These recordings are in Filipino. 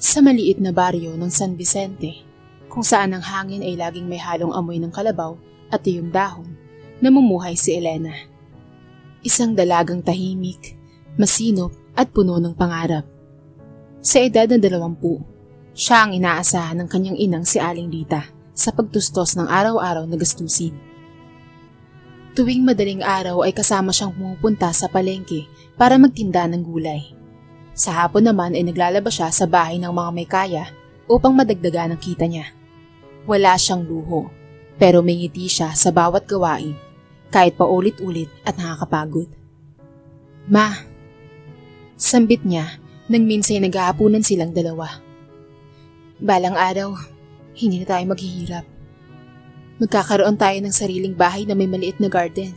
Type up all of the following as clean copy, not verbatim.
Sa maliit na baryo ng San Vicente, kung saan ang hangin ay laging may halong amoy ng kalabaw at tuyong dahon, namumuhay si Elena. Isang dalagang tahimik, masinop at puno ng pangarap. Sa edad na 20, siya ang inaasahan ng kanyang inang si Aling Rita sa pagtustos ng araw-araw na gastusin. Tuwing madaling araw ay kasama siyang pumupunta sa palengke para magtinda ng gulay. Sa hapon naman ay naglalaba siya sa bahay ng mga may kaya upang madagdagan ang kita niya. Wala siyang luho, pero may ngiti siya sa bawat gawain, kahit paulit-ulit at nakakapagod. Ma, sambit niya nang minsay naghahapunan silang dalawa. Balang araw, hindi na tayo maghihirap. Magkakaroon tayo ng sariling bahay na may maliit na garden.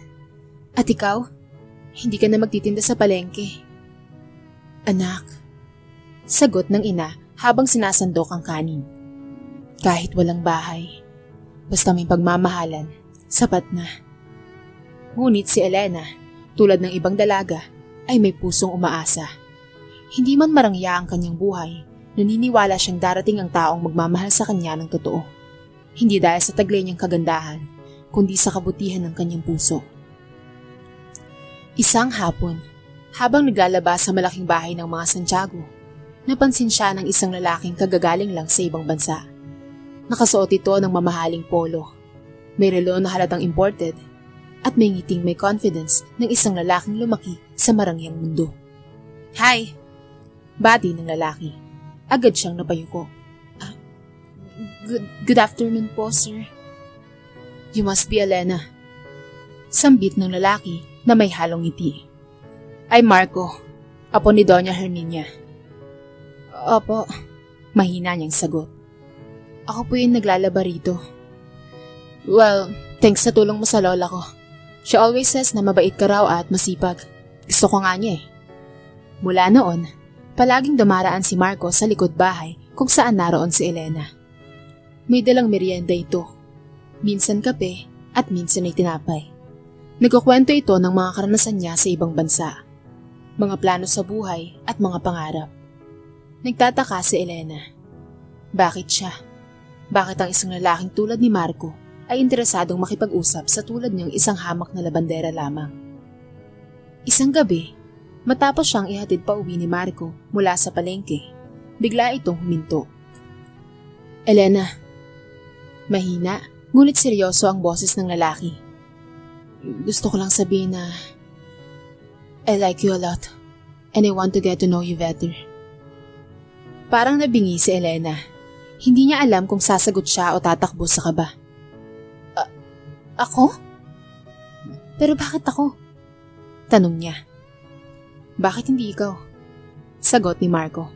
At ikaw, hindi ka na magtitinda sa palengke. Anak, sagot ng ina habang sinasandok ang kanin. Kahit walang bahay, basta may pagmamahalan, sapat na. Ngunit si Elena, tulad ng ibang dalaga, ay may pusong umaasa. Hindi man marangya ang kanyang buhay, naniniwala siyang darating ang taong magmamahal sa kanya ng totoo. Hindi dahil sa taglay niyang kagandahan, kundi sa kabutihan ng kanyang puso. Isang hapon, habang naglalaba sa malaking bahay ng mga Santiago, napansin siya ng isang lalaking kagagaling lang sa ibang bansa. Nakasuot ito ng mamahaling polo. May relo na halatang imported at may ngiting may confidence ng isang lalaking lumaki sa marangyang mundo. Hi! Bati ng lalaki. Agad siyang napayuko. Good afternoon po, sir. You must be Elena. Sambit ng lalaki na may halong ngiti. Ay Marco, apo ni Doña Herminia. Opo, mahina niyang sagot. Ako po yung naglalaba rito. Well, thanks sa tulong mo sa lola ko. She always says na mabait ka raw at masipag. Gusto ko nga niya eh. Mula noon, palaging dumaraan si Marco sa likod bahay kung saan naroon si Elena. May dalang merienda ito. Minsan kape at minsan ay tinapay. Nagkukwento ito ng mga karanasan niya sa ibang bansa. Mga plano sa buhay at mga pangarap. Nagtataka si Elena. Bakit siya? Bakit ang isang lalaking tulad ni Marco ay interesadong makipag-usap sa tulad niyang isang hamak na labandera lamang? Isang gabi, matapos siyang ihatid pa uwi ni Marco mula sa palengke, bigla itong huminto. Elena. Mahina, ngunit seryoso ang boses ng lalaki. Gusto ko lang sabihin na I like you a lot and I want to get to know you better. Parang nabingi si Elena. Hindi niya alam kung sasagot siya o tatakbo sa kaba. Ako? Pero bakit ako? Tanong niya. Bakit hindi ikaw? Sagot ni Marco.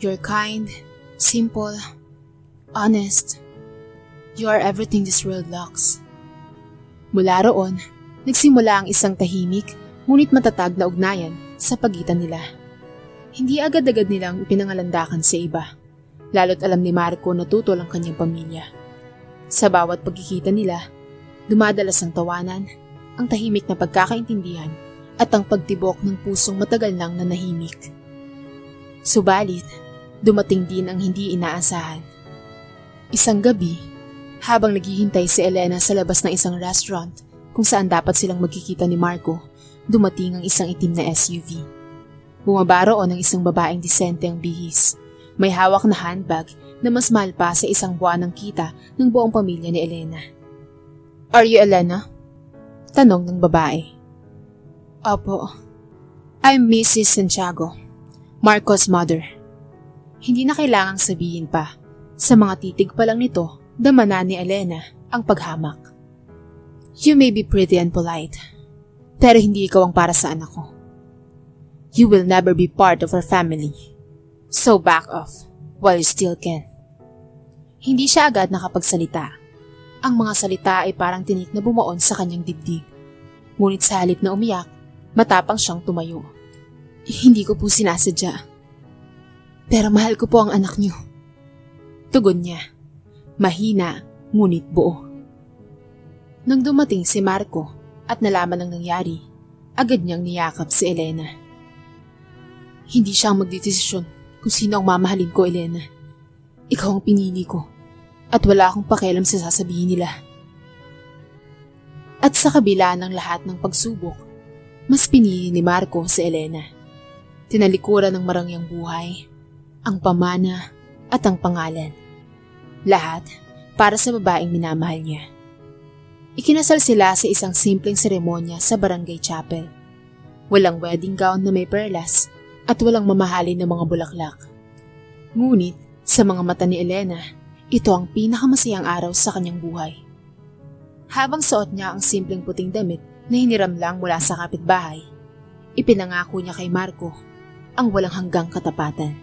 You're kind, simple, honest. You are everything this world lacks. Mula roon, nagsimula ang isang tahimik, ngunit matatag na ugnayan sa pagitan nila. Hindi agad-agad nilang ipinangalandakan sa iba, lalo't alam ni Marco na tutol ang kanyang pamilya. Sa bawat pagkikita nila, dumadalas ang tawanan, ang tahimik na pagkakaintindihan at ang pagtibok ng pusong matagal nang nanahimik. Subalit, dumating din ang hindi inaasahan. Isang gabi, habang naghihintay si Elena sa labas ng isang restaurant kung saan dapat silang magkikita ni Marco, dumating ang isang itim na SUV. Bumaba roon ang isang babaeng disente ang bihis. May hawak na handbag na mas mahal pa sa isang buwan ng kita ng buong pamilya ni Elena. Are you Elena? Tanong ng babae. Opo. I'm Mrs. Santiago, Marco's mother. Hindi na kailangang sabihin pa. Sa mga titig pa lang nito, damana ni Elena ang paghamak. You may be pretty and polite, pero hindi ikaw ang para sa anak ko. You will never be part of our family. So back off while you still can. Hindi siya agad nakapagsalita. Ang mga salita ay parang tinik na bumuon sa kanyang dibdib. Ngunit sa halip na umiyak, matapang siyang tumayo. Hindi ko po sinasadya. Pero mahal ko po ang anak niyo. Tugon niya. Mahina, ngunit buo. Nang dumating si Marco at nalaman ang nangyari, agad niyang niyakap si Elena. Hindi siya ang magdedesisyon kung sino ang mamahalin ko, Elena. Ikaw ang pinili ko at wala akong pakialam sa sasabihin nila. At sa kabila ng lahat ng pagsubok, mas pinili ni Marco si Elena. Tinalikuran ng marangyang buhay, ang pamana at ang pangalan. Lahat para sa babaeng minamahal niya. Ikinasal sila sa isang simpleng seremonya sa barangay chapel. Walang wedding gown na may perlas at walang mamahalin na mga bulaklak. Ngunit sa mga mata ni Elena, ito ang pinakamasayang araw sa kanyang buhay. Habang suot niya ang simpleng puting damit na hiniram lang mula sa kapitbahay, ipinangako niya kay Marco ang walang hanggang katapatan.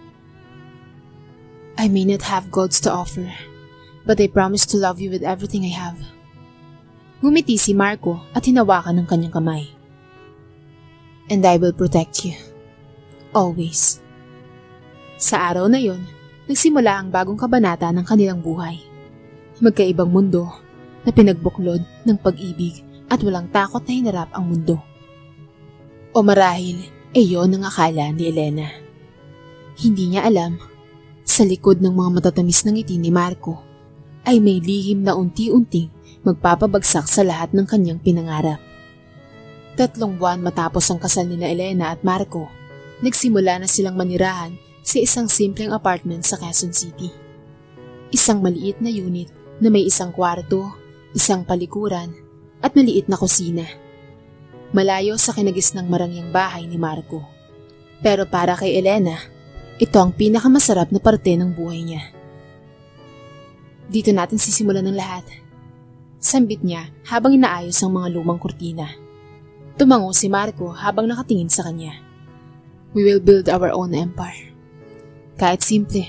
I may not have gods to offer, but I promise to love you with everything I have. Ngumiti si Marco at hinawakan ng kanyang kamay. And I will protect you. Always. Sa araw na yon, nagsimula ang bagong kabanata ng kanilang buhay. Magkaibang mundo na pinagbuklod ng pag-ibig at walang takot na hinarap ang mundo. O marahil, iyon ang akala ni Elena. Hindi niya alam, sa likod ng mga matatamis ng ngiti ni Marco, ay may lihim na unti-unting magpapabagsak sa lahat ng kanyang pinangarap. 3 buwan matapos ang kasal nila Elena at Marco, nagsimula na silang manirahan sa isang simpleng apartment sa Quezon City. Isang maliit na unit na may isang kwarto, isang palikuran, at maliit na kusina. Malayo sa kinagisnang marangyang bahay ni Marco. Pero para kay Elena, ito ang pinakamasarap na parte ng buhay niya. Dito natin sisimulan ng lahat. Sambit niya habang inaayos ang mga lumang kurtina. Tumango si Marco habang nakatingin sa kanya. We will build our own empire. Kahit simple,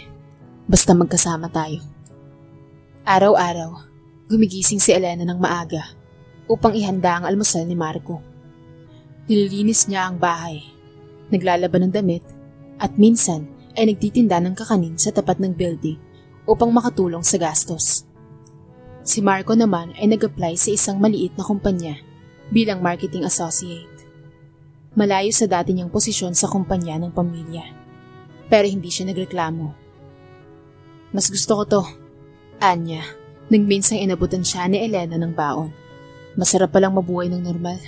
basta magkasama tayo. Araw-araw, gumigising si Elena ng maaga upang ihanda ang almusal ni Marco. Nililinis niya ang bahay, naglalaban ng damit, at minsan ay nagtitinda ng kakanin sa tapat ng building upang makatulong sa gastos. Si Marco naman ay nag-apply sa isang maliit na kumpanya bilang marketing associate. Malayo sa dati niyang posisyon sa kumpanya ng pamilya. Pero hindi siya nagreklamo. Mas gusto ko to, anya, nang minsang inabutan siya ni Elena ng baon. Masarap palang mabuhay ng normal.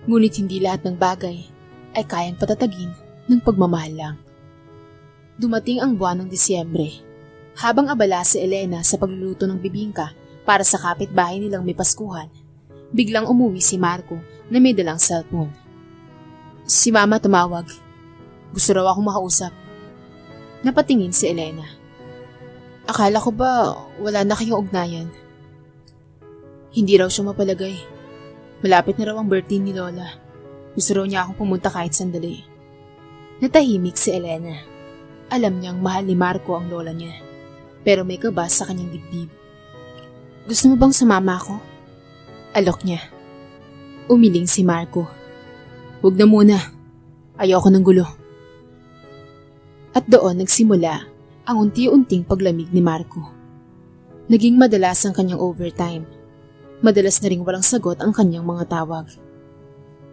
Ngunit hindi lahat ng bagay ay kayang patatagin ng pagmamahal lang. Dumating ang buwan ng Disyembre. Habang abala si Elena sa pagluluto ng bibingka para sa kapitbahay nilang may paskuhan, biglang umuwi si Marco na may dalang cellphone. Si Mama tumawag. Gusto raw akong makausap. Napatingin si Elena. Akala ko ba wala na kayong ugnayan? Hindi raw siya mapalagay. Malapit na raw ang birthday ni Lola. Gusto raw niya akong pumunta kahit sandali. Natahimik si Elena. Alam niyang mahal ni Marco ang lola niya. Pero may kaba sa kanyang dibdib. Gusto mo bang sumama ako? Alok niya. Umiling si Marco. Huwag na muna. Ayoko ng gulo. At doon nagsimula ang unti-unting paglamig ni Marco. Naging madalas ang kanyang overtime. Madalas na ring walang sagot ang kanyang mga tawag.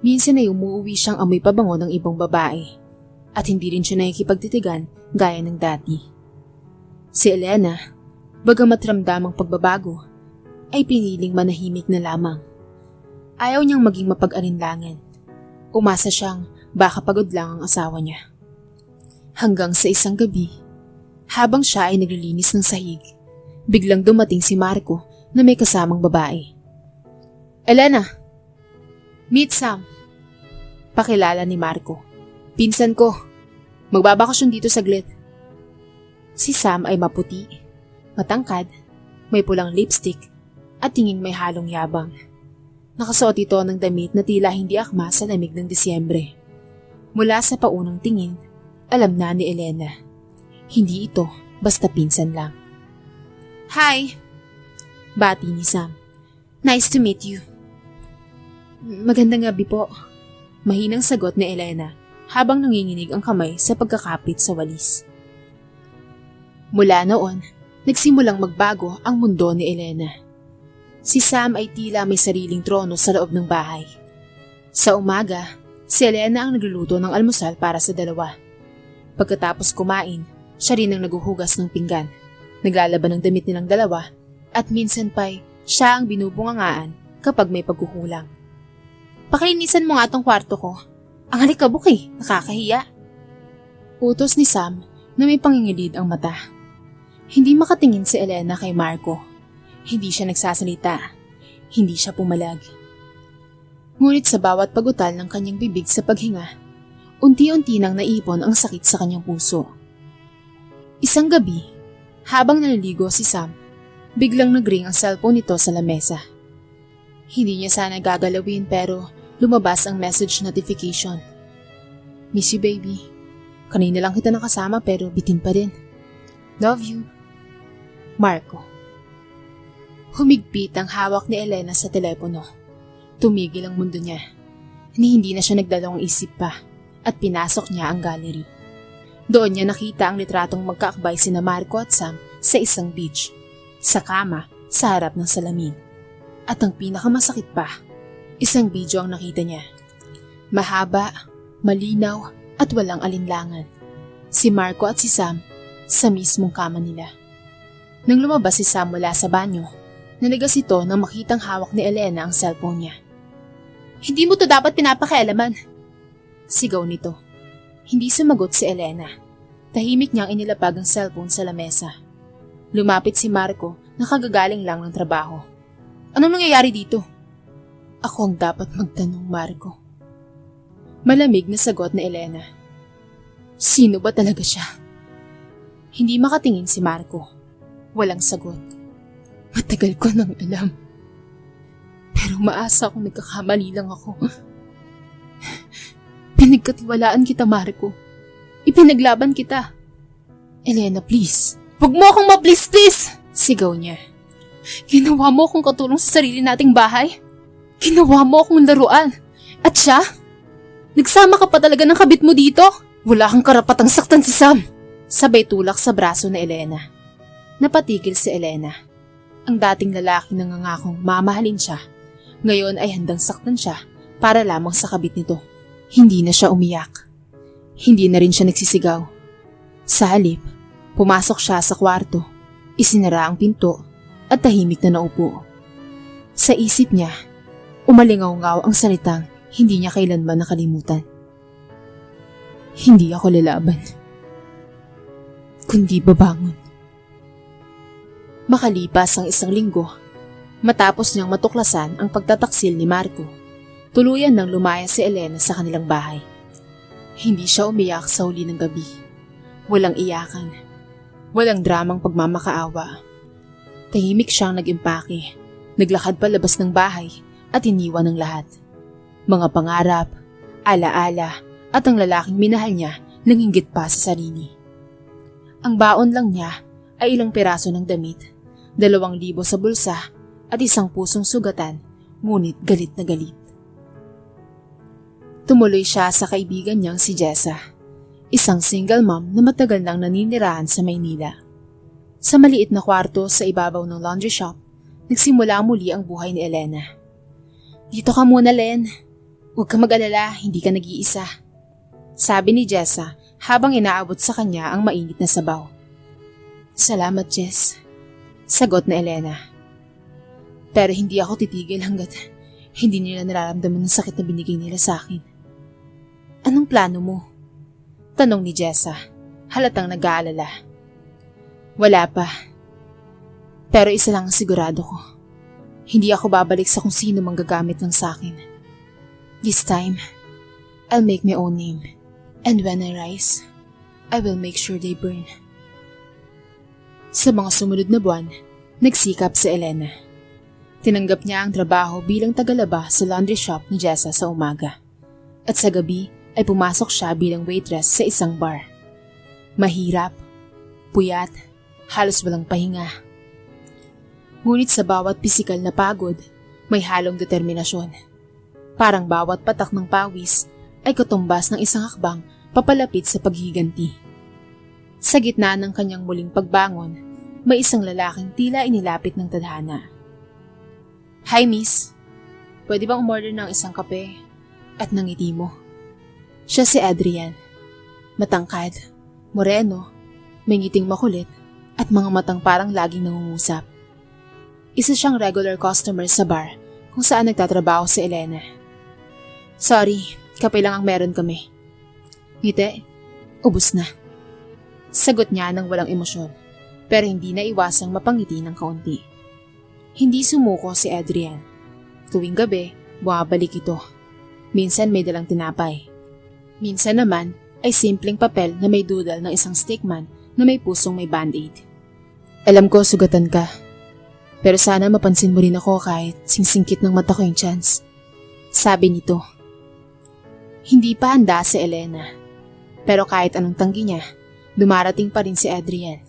Minsan ay umuwi siyang amoy pabango ng ibang babae at hindi rin siya nakikipagtitigan gaya ng dati. Si Elena, bagamat ramdam ang pagbabago, ay piniling manahimik na lamang. Ayaw niyang maging mapag-alinlangan. Umasa siyang baka pagod lang ang asawa niya. Hanggang sa isang gabi, habang siya ay naglilinis ng sahig, biglang dumating si Marco na may kasamang babae. Elena! Meet Sam! Pakilala ni Marco. Pinsan ko. Magbabakasyon dito saglit. Si Sam ay maputi, matangkad, may pulang lipstick, at tinging may halong yabang. Nakasuot ito ng damit na tila hindi akma sa lamig ng Disyembre. Mula sa paunang tingin, alam na ni Elena. Hindi ito basta pinsan lang. Hi! Bati ni Sam. Nice to meet you. Magandang gabi po. Mahinang sagot ni Elena habang nanginginig ang kamay sa pagkakapit sa walis. Mula noon, nagsimulang magbago ang mundo ni Elena. Si Sam ay tila may sariling trono sa loob ng bahay. Sa umaga, si Elena ang nagluluto ng almusal para sa dalawa. Pagkatapos kumain, siya rin ang naguhugas ng pinggan, naglalaban ng damit nilang dalawa, at minsan pa'y siya ang binubungangaan kapag may pagkukulang. Pakilinisan mo nga tong kwarto ko. Ang halikabok nakakahiya. Utos ni Sam na may pangingilid ang mata. Hindi makatingin si Elena kay Marco. Hindi siya nagsasalita. Hindi siya pumalag. Ngunit sa bawat pagutal ng kanyang bibig sa paghinga, unti-unti nang naipon ang sakit sa kanyang puso. Isang gabi, habang naliligo si Sam, biglang nag-ring ang cellphone nito sa lamesa. Hindi niya sana gagalawin pero lumabas ang message notification. Miss you, baby. Kanina lang kita nakasama pero bitin pa rin. Love you. Marco. Humigpit ang hawak ni Elena sa telepono. Tumigil ang mundo niya. Hindi na siya nagdalawang isip pa at pinasok niya ang gallery. Doon niya nakita ang litratong magkaakbay sina Marco at Sam sa isang beach, sa kama, sa harap ng salamin. At ang pinakamasakit pa, isang video ang nakita niya. Mahaba, malinaw at walang alinlangan. Si Marco at si Sam sa mismong kama nila. Nang lumabas si Sam mula sa banyo, nanigas ito nang makitang hawak ni Elena ang cellphone niya. Hindi mo to dapat pinapakialaman. Sigaw nito. Hindi sumagot si Elena. Tahimik niyang inilapag ang cellphone sa lamesa. Lumapit si Marco na kagagaling lang ng trabaho. Anong nangyayari dito? Ako ang dapat magtanong, Marco. Malamig na sagot ni Elena. Sino ba talaga siya? Hindi makatingin si Marco. Walang sagot. Matagal ko nang alam. Pero maasa akong nagkakamali lang ako. Pinagkatiwalaan kita, Marco. Ipinaglaban kita. Elena, please. Huwag mo akong ma-please. Sigaw niya. Ginawa mo akong katulong sa sarili nating bahay. Ginawa mo akong laruan. At siya? Nagsama ka pa talaga ng kabit mo dito? Wala kang karapatang saktan si Sam. Sabay tulak sa braso ni Elena. Napatigil si Elena. Ang dating lalaki na nangangakong mamahalin siya, ngayon ay handang saktan siya para lamang sa kabit nito. Hindi na siya umiyak. Hindi na rin siya nagsisigaw. Sa halip, pumasok siya sa kwarto, isinara ang pinto at tahimik na naupo. Sa isip niya, umalingaw-ngaw ang salitang hindi niya kailanman nakalimutan. Hindi ako lalaban, kundi babangon. Makalipas ang isang linggo, matapos niyang matuklasan ang pagtataksil ni Marco, tuluyan nang lumaya si Elena sa kanilang bahay. Hindi siya umiyak sa huli ng gabi. Walang iyakan. Walang dramang pagmamakaawa. Tahimik siyang nag-impake, naglakad palabas ng bahay at iniwan ng lahat. Mga pangarap, alaala at ang lalaking minahal niya nang hinggit pa sa sarili. Ang baon lang niya ay ilang piraso ng damit, 2,000 sa bulsa at isang pusong sugatan, ngunit galit na galit. Tumuloy siya sa kaibigan niyang si Jessa, isang single mom na matagal nang naninirahan sa Maynila. Sa maliit na kwarto sa ibabaw ng laundry shop, nagsimula muli ang buhay ni Elena. Dito ka muna, Len. Huwag ka mag-alala, hindi ka nag-iisa. Sabi ni Jessa habang inaabot sa kanya ang mainit na sabaw. Salamat, Jess. Sagot na Elena. Pero hindi ako titigil hanggat hindi nila nararamdaman ng sakit na binigay nila sa akin. Anong plano mo? Tanong ni Jessa, halatang nag-aalala. Wala pa. Pero isa lang ang sigurado ko. Hindi ako babalik sa kung sino mang gagamit lang sa akin. This time, I'll make my own name. And when I rise, I will make sure they burn. Sa mga sumunod na buwan, nagsikap si Elena. Tinanggap niya ang trabaho bilang tagalaba sa laundry shop ni Jessa sa umaga. At sa gabi ay pumasok siya bilang waitress sa isang bar. Mahirap, puyat, halos walang pahinga. Ngunit sa bawat pisikal na pagod, may halong determinasyon. Parang bawat patak ng pawis ay katumbas ng isang hakbang papalapit sa paghiganti. Sa gitna ng kanyang muling pagbangon, may isang lalaking tila inilapit ng tadhana. Hi, miss. Pwede bang umorder ng isang kape at ng ngiti mo? Siya si Adrian. Matangkad, Moreno, may ngiting makulit at mga matang parang laging nangungusap. Isa siyang regular customer sa bar kung saan nagtatrabaho si Elena. Sorry, kape lang ang meron kami. Ngiti, ubos na. Sagot niya ng walang emosyon, pero hindi na iwasang mapangiti ng kaunti. Hindi sumuko si Adrian. Tuwing gabi, bumabalik ito. Minsan may dalang tinapay. Minsan naman ay simpleng papel na may doodle ng isang stickman na may pusong may band-aid. Alam ko sugatan ka, pero sana mapansin mo rin ako kahit singsingkit ng mata ko yung chance. Sabi nito. Hindi pa handa si Elena, pero kahit anong tanggi niya, dumarating pa rin si Adrian.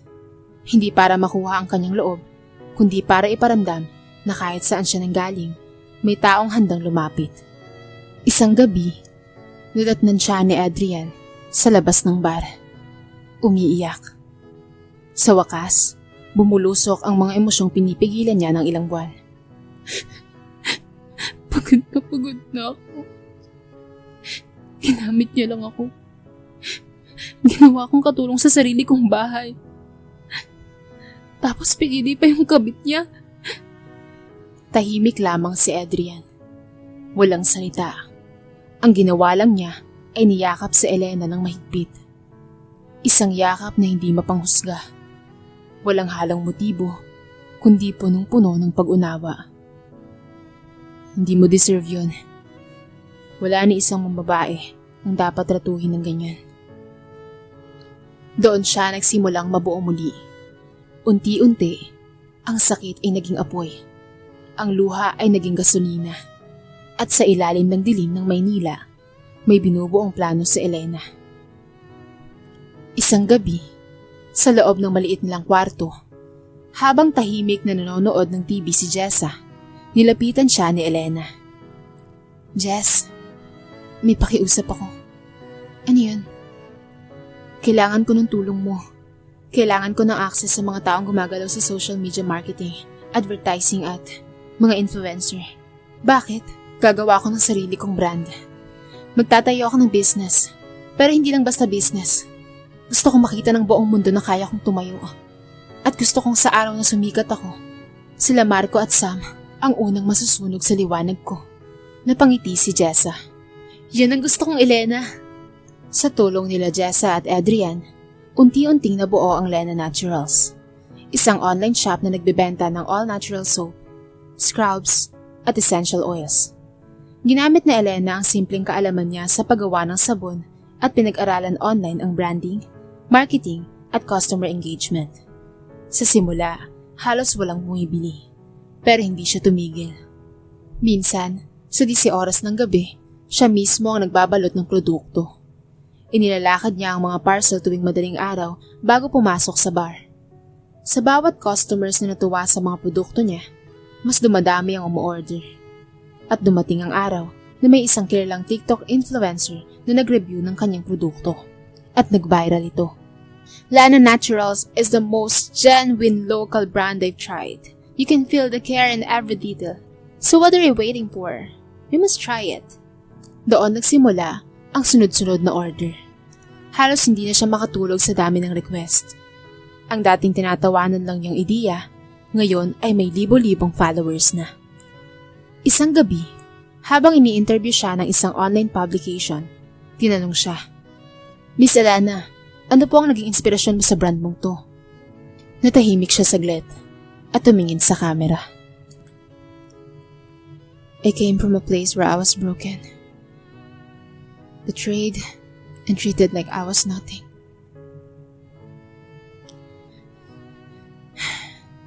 Hindi para makuha ang kanyang loob, kundi para iparamdam na kahit saan siya nanggaling, may taong handang lumapit. Isang gabi, nadatnan siya ni Adrian sa labas ng bar. Umiiyak. Sa wakas, bumulusok ang mga emosyong pinipigilan niya ng ilang buwan. Pagod na ako. Ginamit niya lang ako. Ginawa kong katulong sa sarili kong bahay. Tapos pinili pa yung kabit niya. Tahimik lamang si Adrian. Walang salita. Ang ginawa lang niya ay niyakap si Elena ng mahigpit. Isang yakap na hindi mapanghusga. Walang halang motibo, kundi punong-puno ng pag-unawa. Hindi mo deserve yun. Wala ni isang mambabae ang dapat ratuhin ng ganyan. Doon siya nagsimulang mabuo muli. Unti-unti, ang sakit ay naging apoy. Ang luha ay naging gasolina. At sa ilalim ng dilim ng Maynila, may binubuong plano si Elena. Isang gabi, sa loob ng maliit nilang kwarto, habang tahimik na nanonood ng TV si Jessa, nilapitan siya ni Elena. Jess, may pakiusap ako. Ano yun? Kailangan ko ng tulong mo. Kailangan ko ng access sa mga taong gumagalaw sa social media marketing, advertising at mga influencer. Bakit? Gagawa ko ng sarili kong brand. Magtatayo ako ng business. Pero hindi lang basta business. Gusto kong makita ng buong mundo na kaya kong tumayo. At gusto kong sa araw na sumikat ako, sila Marco at Sam ang unang masusunog sa liwanag ko. Napangiti si Jessa. Yan ang gusto kong, Elena. Sa tulong nila Jessa at Adrian, unti-unting nabuo ang Lena Naturals. Isang online shop na nagbebenta ng all-natural soap, scrubs, at essential oils. Ginamit na Elena ang simpleng kaalaman niya sa paggawa ng sabon at pinag-aralan online ang branding, marketing, at customer engagement. Sa simula, halos walang bumibili, pero hindi siya tumigil. Minsan, sa 10 oras ng gabi, siya mismo ang nagbabalot ng produkto. Inilalakad niya ang mga parcel tuwing madaling araw bago pumasok sa bar. Sa bawat customers na natuwa sa mga produkto niya, mas dumadami ang umu-order. At dumating ang araw na may isang kilalang TikTok influencer na nag-review ng kanyang produkto. At nag-viral ito. Lena Naturals is the most genuine local brand I've tried. You can feel the care in every detail. So what are you waiting for? You must try it. Doon nagsimula ang sunod-sunod na order. Halos hindi na siya makatulog sa dami ng request. Ang dating tinatawanan lang niyang ideya, ngayon ay may libo-libong followers na. Isang gabi, habang ini-interview siya ng isang online publication, tinanong siya, Miss Elena, ano po ang naging inspirasyon mo sa brand mong to? Natahimik siya saglit at tumingin sa camera. I came from a place where I was broken, betrayed, and treated like I was nothing.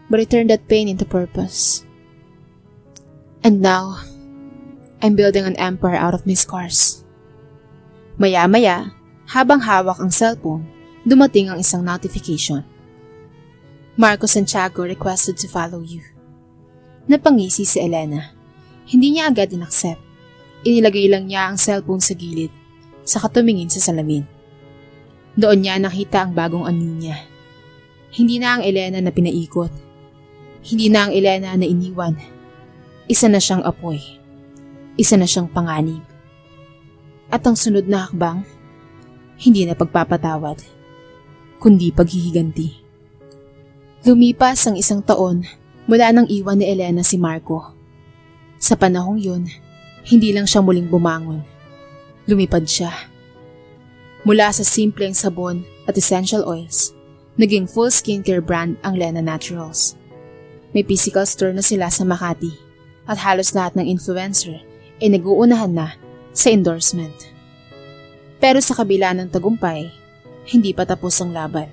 But I turned that pain into purpose. And now, I'm building an empire out of my scars. Maya-maya, habang hawak ang cellphone, dumating ang isang notification. Marco Santiago requested to follow you. Napangisi si Elena. Hindi niya agad in-accept. Inilagay lang niya ang cellphone sa gilid, saka tumingin sa salamin. Doon niya nakita ang bagong anyo niya. Hindi na ang Elena na pinaikot. Hindi na ang Elena na iniwan. Isa na siyang apoy. Isa na siyang panganib. At ang sunod na hakbang, hindi na pagpapatawad. kundi paghihiganti. Lumipas ang 1 taon mula nang iwan ni Elena si Marco. Sa panahong yun, hindi lang siya muling bumangon. Lumipad siya. Mula sa simpleng sabon at essential oils, naging full skincare brand ang Lena Naturals. May physical store na sila sa Makati at halos lahat ng influencer ay nag-uunahan na sa endorsement. Pero sa kabila ng tagumpay, hindi pa tapos ang laban.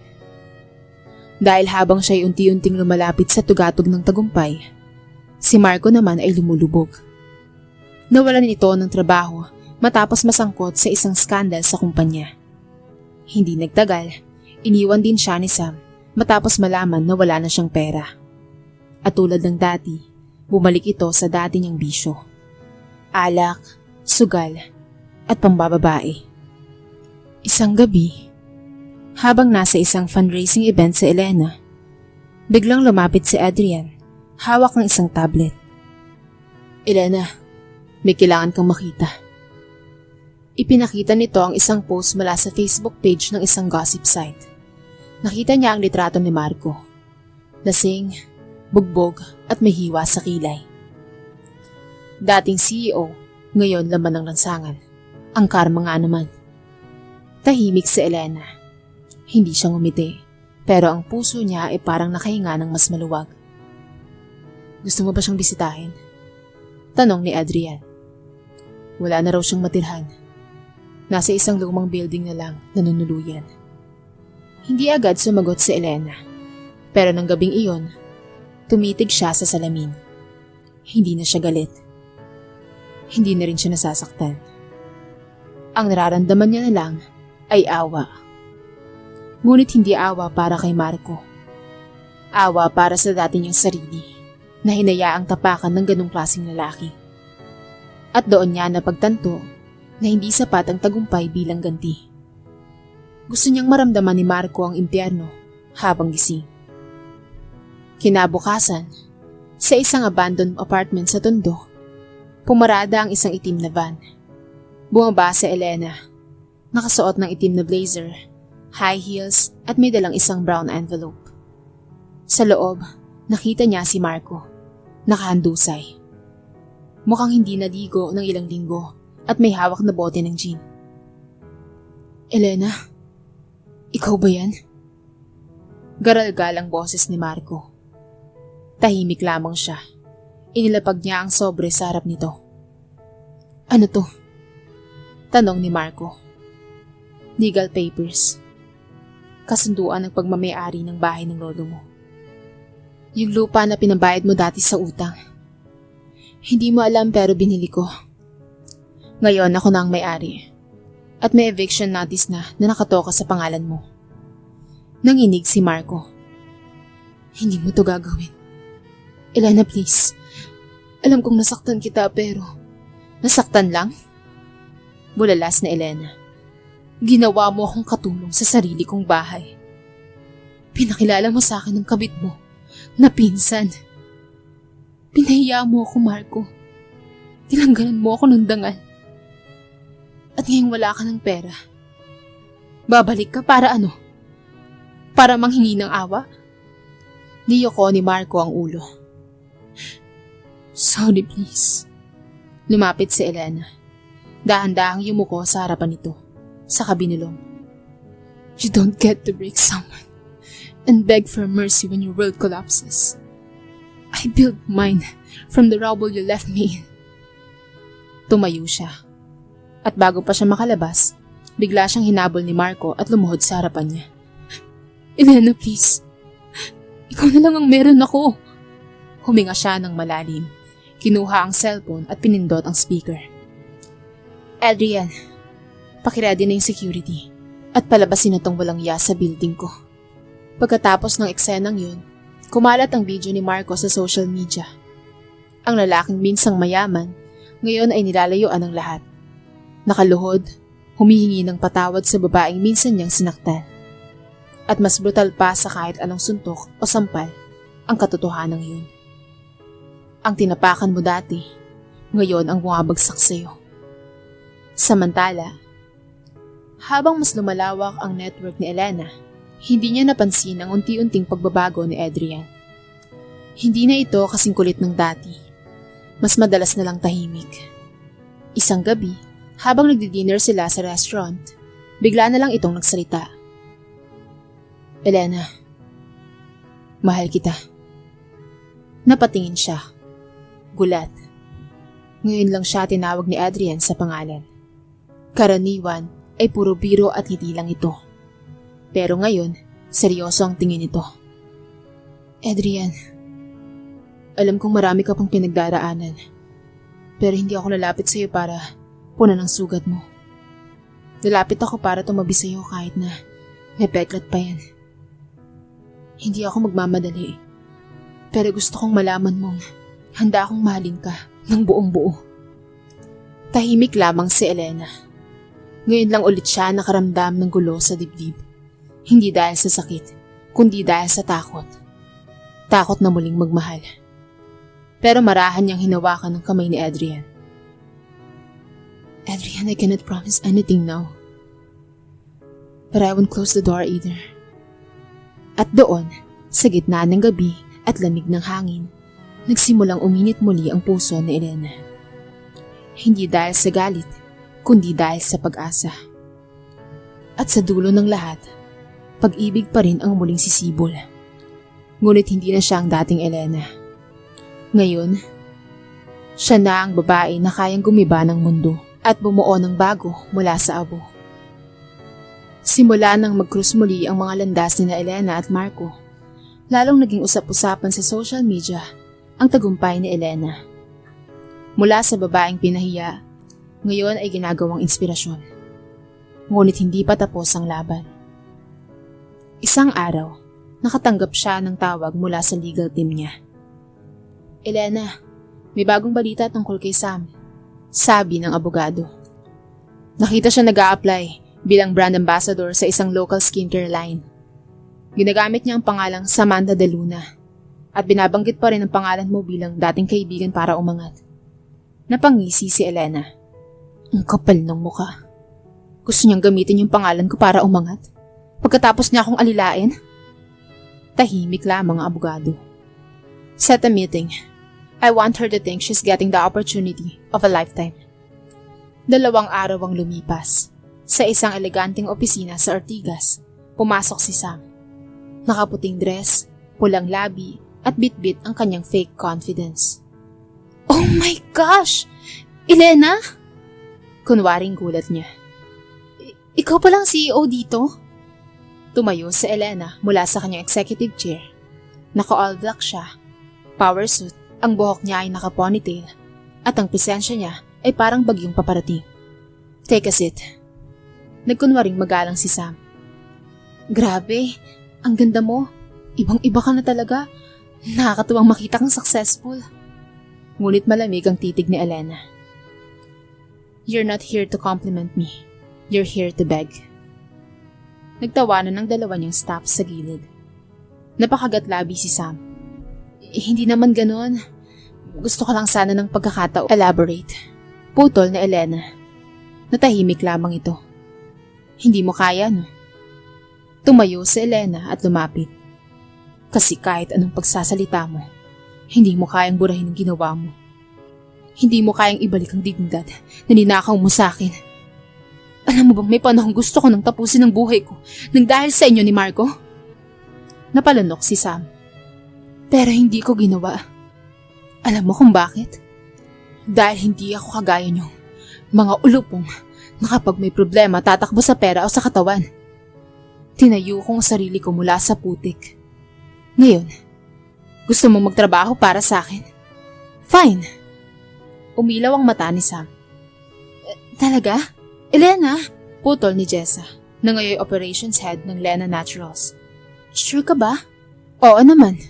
Dahil habang siya'y unti-unting lumalapit sa tugatog ng tagumpay, si Marco naman ay lumulubog. Nawalan ito ng trabaho matapos masangkot sa isang skandal sa kumpanya. Hindi nagtagal, iniwan din siya ni Sam matapos malaman na wala na siyang pera. At tulad ng dati, bumalik ito sa dati niyang bisyo. Alak, sugal, at pambababae. Isang gabi, habang nasa isang fundraising event si Elena, biglang lumapit si Adrian, hawak ng isang tablet. Elena, may kailangan kang makita. Ipinakita nito ang isang post mula sa Facebook page ng isang gossip site. Nakita niya ang litrato ni Marco. Lasing, bugbog at may hiwa sa kilay. Dating CEO, ngayon laman ng lansangan. Ang karma nga naman. Tahimik si Elena. Hindi siya ngumiti, pero ang puso niya ay parang nakahinga ng mas maluwag. Gusto mo ba siyang bisitahin? Tanong ni Adrian. Wala na raw siyang matirhan. Nasa isang lumang building na lang nanunuluyan. Hindi agad sumagot si Elena, pero ng gabing iyon, tumitig siya sa salamin. Hindi na siya galit. Hindi na rin siya nasasaktan. Ang nararamdaman niya na lang ay awa. Ngunit hindi awa para kay Marco. Awa para sa dati niyang sarili na hinayaang tapakan ng ganong klaseng lalaki. At doon niya napagtanto na hindi sapat ang tagumpay bilang ganti. Gusto niyang maramdaman ni Marco ang impyerno habang gising. Kinabukasan, sa isang abandoned apartment sa Tondo, pumarada ang isang itim na van. Bumaba si Elena, nakasuot ng itim na blazer, high heels at may dalang isang brown envelope. Sa loob, nakita niya si Marco, nakahandusay. Mukhang hindi naligo ng ilang linggo at may hawak na bote ng gin. Elena, ikaw ba yan? Garalgal ang boses ni Marco. Tahimik lamang siya. Inilapag niya ang sobre sa harap nito. Ano to? Tanong ni Marco. Legal papers. Kasunduan ng pagmamayari ng bahay ng lolo mo. Yung lupa na pinabayad mo dati sa utang. Hindi mo alam pero binili ko. Ngayon ako na ang may-ari. At may eviction notice na nakatoka sa pangalan mo. Nanginig si Marco. Hindi mo to gagawin. Elena, please. Alam kong nasaktan kita pero... Nasaktan lang? Bulalas na Elena. Ginawa mo akong katulong sa sarili kong bahay. Pinakilala mo sa akin ng kabit mo na pinsan. Pinahiya mo ako, Marco. Tinanggalan mo ako ng dangal. At ngayong wala ka ng pera. Babalik ka para ano? Para manghingi ng awa? Niyoko ni Marco ang ulo. Sorry, please. Lumapit si Elena. Dahan-dahang yumuko sa harapan nito, sa kabinulong. You don't get to break someone and beg for mercy when your world collapses. I built mine from the rubble you left me in. Tumayo siya. At bago pa siya makalabas, bigla siyang hinabol ni Marco at lumuhod sa harapan niya. Elena, please. Ikaw na lang ang meron ako. Huminga siya ng malalim. Kinuha ang cellphone at pinindot ang speaker. Adrian, pakiredy na yung security at palabasin na tong walang iya sa building ko. Pagkatapos ng eksenang yun, kumalat ang video ni Marco sa social media. Ang lalaking minsang mayaman, ngayon ay nilalayuan ng lahat. Nakaluhod, humihingi ng patawad sa babaeng minsan niyang sinaktan. At mas brutal pa sa kahit anong suntok o sampal ang katotohanan yun. Ang tinapakan mo dati, ngayon ang bumabagsak sa'yo. Samantala, habang mas lumalawak ang network ni Elena, Hindi niya napansin ang unti-unting pagbabago ni Adrian. Hindi na ito kasing kulit ng dati. Mas madalas na lang tahimik. Isang gabi, habang nagdi-dinner sila sa restaurant, bigla na lang itong nagsalita. Elena, mahal kita. Napatingin siya. Gulat. Ngayon lang siya tinawag ni Adrian sa pangalan. Karaniwan ay puro biro at ngiti lang ito. Pero ngayon, seryoso ang tingin nito. Adrian, alam kong marami ka pang pinagdaraanan. Pero hindi ako lalapit sa iyo para punan ang sugat mo. Lalapit ako para tumabi sa iyo kahit na may peklat pa yan. Hindi ako magmamadali. Pero gusto kong malaman mong handa akong mahalin ka ng buong buo. Tahimik lamang si Elena. Ngayon lang ulit siya nakaramdam ng gulo sa dibdib. Hindi dahil sa sakit, kundi dahil sa takot. Takot na muling magmahal. Pero marahan niyang hinawakan ng kamay ni Adrian. Adrian, I cannot promise anything now. But I won't close the door either. At doon, sa gitna ng gabi at lamig ng hangin, nagsimulang uminit muli ang puso ni Elena. Hindi dahil sa galit, kundi dahil sa pag-asa. At sa dulo ng lahat, pag-ibig pa rin ang muling sisibol. Ngunit hindi na siya ang dating Elena. Ngayon, siya na ang babae na kayang gumiba ng mundo at bumuo ng bago mula sa abo. Simula nang mag-cruise muli ang mga landas ni Elena at Marco, lalong naging usap-usapan sa social media ang tagumpay ni Elena. Mula sa babaeng pinahiya, ngayon ay ginagawang inspirasyon. Ngunit hindi pa tapos ang laban. Isang araw, nakatanggap siya ng tawag mula sa legal team niya. Elena, may bagong balita tungkol kay Sam, sabi ng abogado. Nakita siya nag-a-apply bilang brand ambassador sa isang local skincare line. Ginagamit niya ang pangalang Samantha De Luna at binabanggit pa rin ang pangalan mo bilang dating kaibigan para umangat. Napangisi si Elena. Ang kapal ng muka. Gusto niyang gamitin yung pangalan ko para umangat? Pagkatapos niya akong alilain? Tahimik lamang ang abogado. Set a meeting. I want her to think she's getting the opportunity of a lifetime. 2 araw ang lumipas. Sa isang eleganteng opisina sa Ortigas, pumasok si Sam. Nakaputing dress, pulang labi, at bit-bit ang kanyang fake confidence. Oh my gosh! Elena? Kunwaring gulat niya. Ikaw palang CEO dito? Tumayo si Elena mula sa kanyang executive chair. Naka-all black siya. Power suit, ang buhok niya ay naka-ponytail. At ang presensya niya ay parang bagyong paparating. Take a seat. Nagkunwaring magalang si Sam. Grabe, ang ganda mo. Ibang-iba ka na talaga. Nakakatuwang makita kang successful. Ngunit malamig ang titig ni Elena. You're not here to compliment me. You're here to beg. Nagtawanan ng dalawa niyang staff sa gilid. Napakagatlabi si Sam. Hindi naman ganon. Gusto ko lang sana ng pagkakataon. Elaborate. Putol ni Elena. Natahimik lamang ito. Hindi mo kaya, no? Tumayo si Elena at lumapit. Kasi kahit anong pagsasalita mo, hindi mo kayang burahin ang ginawa mo. Hindi mo kayang ibalik ang dignidad na ninakaw mo sa akin. Alam mo bang may panahong gusto ko nang tapusin ang buhay ko nang dahil sa inyo ni Marco? Napalanok si Sam. Pero hindi ko ginawa. Alam mo kung bakit? Dahil hindi ako kagaya niyo. Mga ulupong na kapag may problema tatakbo sa pera o sa katawan. Tinayo ko ang sarili ko mula sa putik. Ngayon, gusto mo magtrabaho para sa akin? Fine. Umilaw ang mata ni Sam. Talaga? Elena? Putol ni Jessa, na ngayon operations head ng Lena Naturals. Sure ka ba? Oo naman.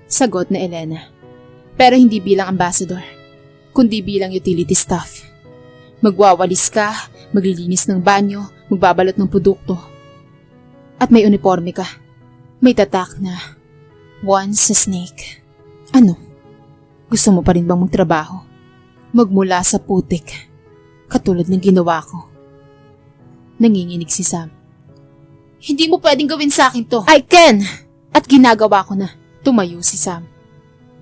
Sagot na Elena. Pero hindi bilang ambassador, kundi bilang utility staff. Magwawalis ka, maglilinis ng banyo, magbabalot ng produkto. At may uniforme ka. May tatak na, once a snake. Ano? Gusto mo pa rin bang magtrabaho? Magmula sa putik, katulad ng ginawa ko. Nanginginig si Sam. Hindi mo pwedeng gawin sa akin to. I can! At ginagawa ko na. Tumayo si Sam.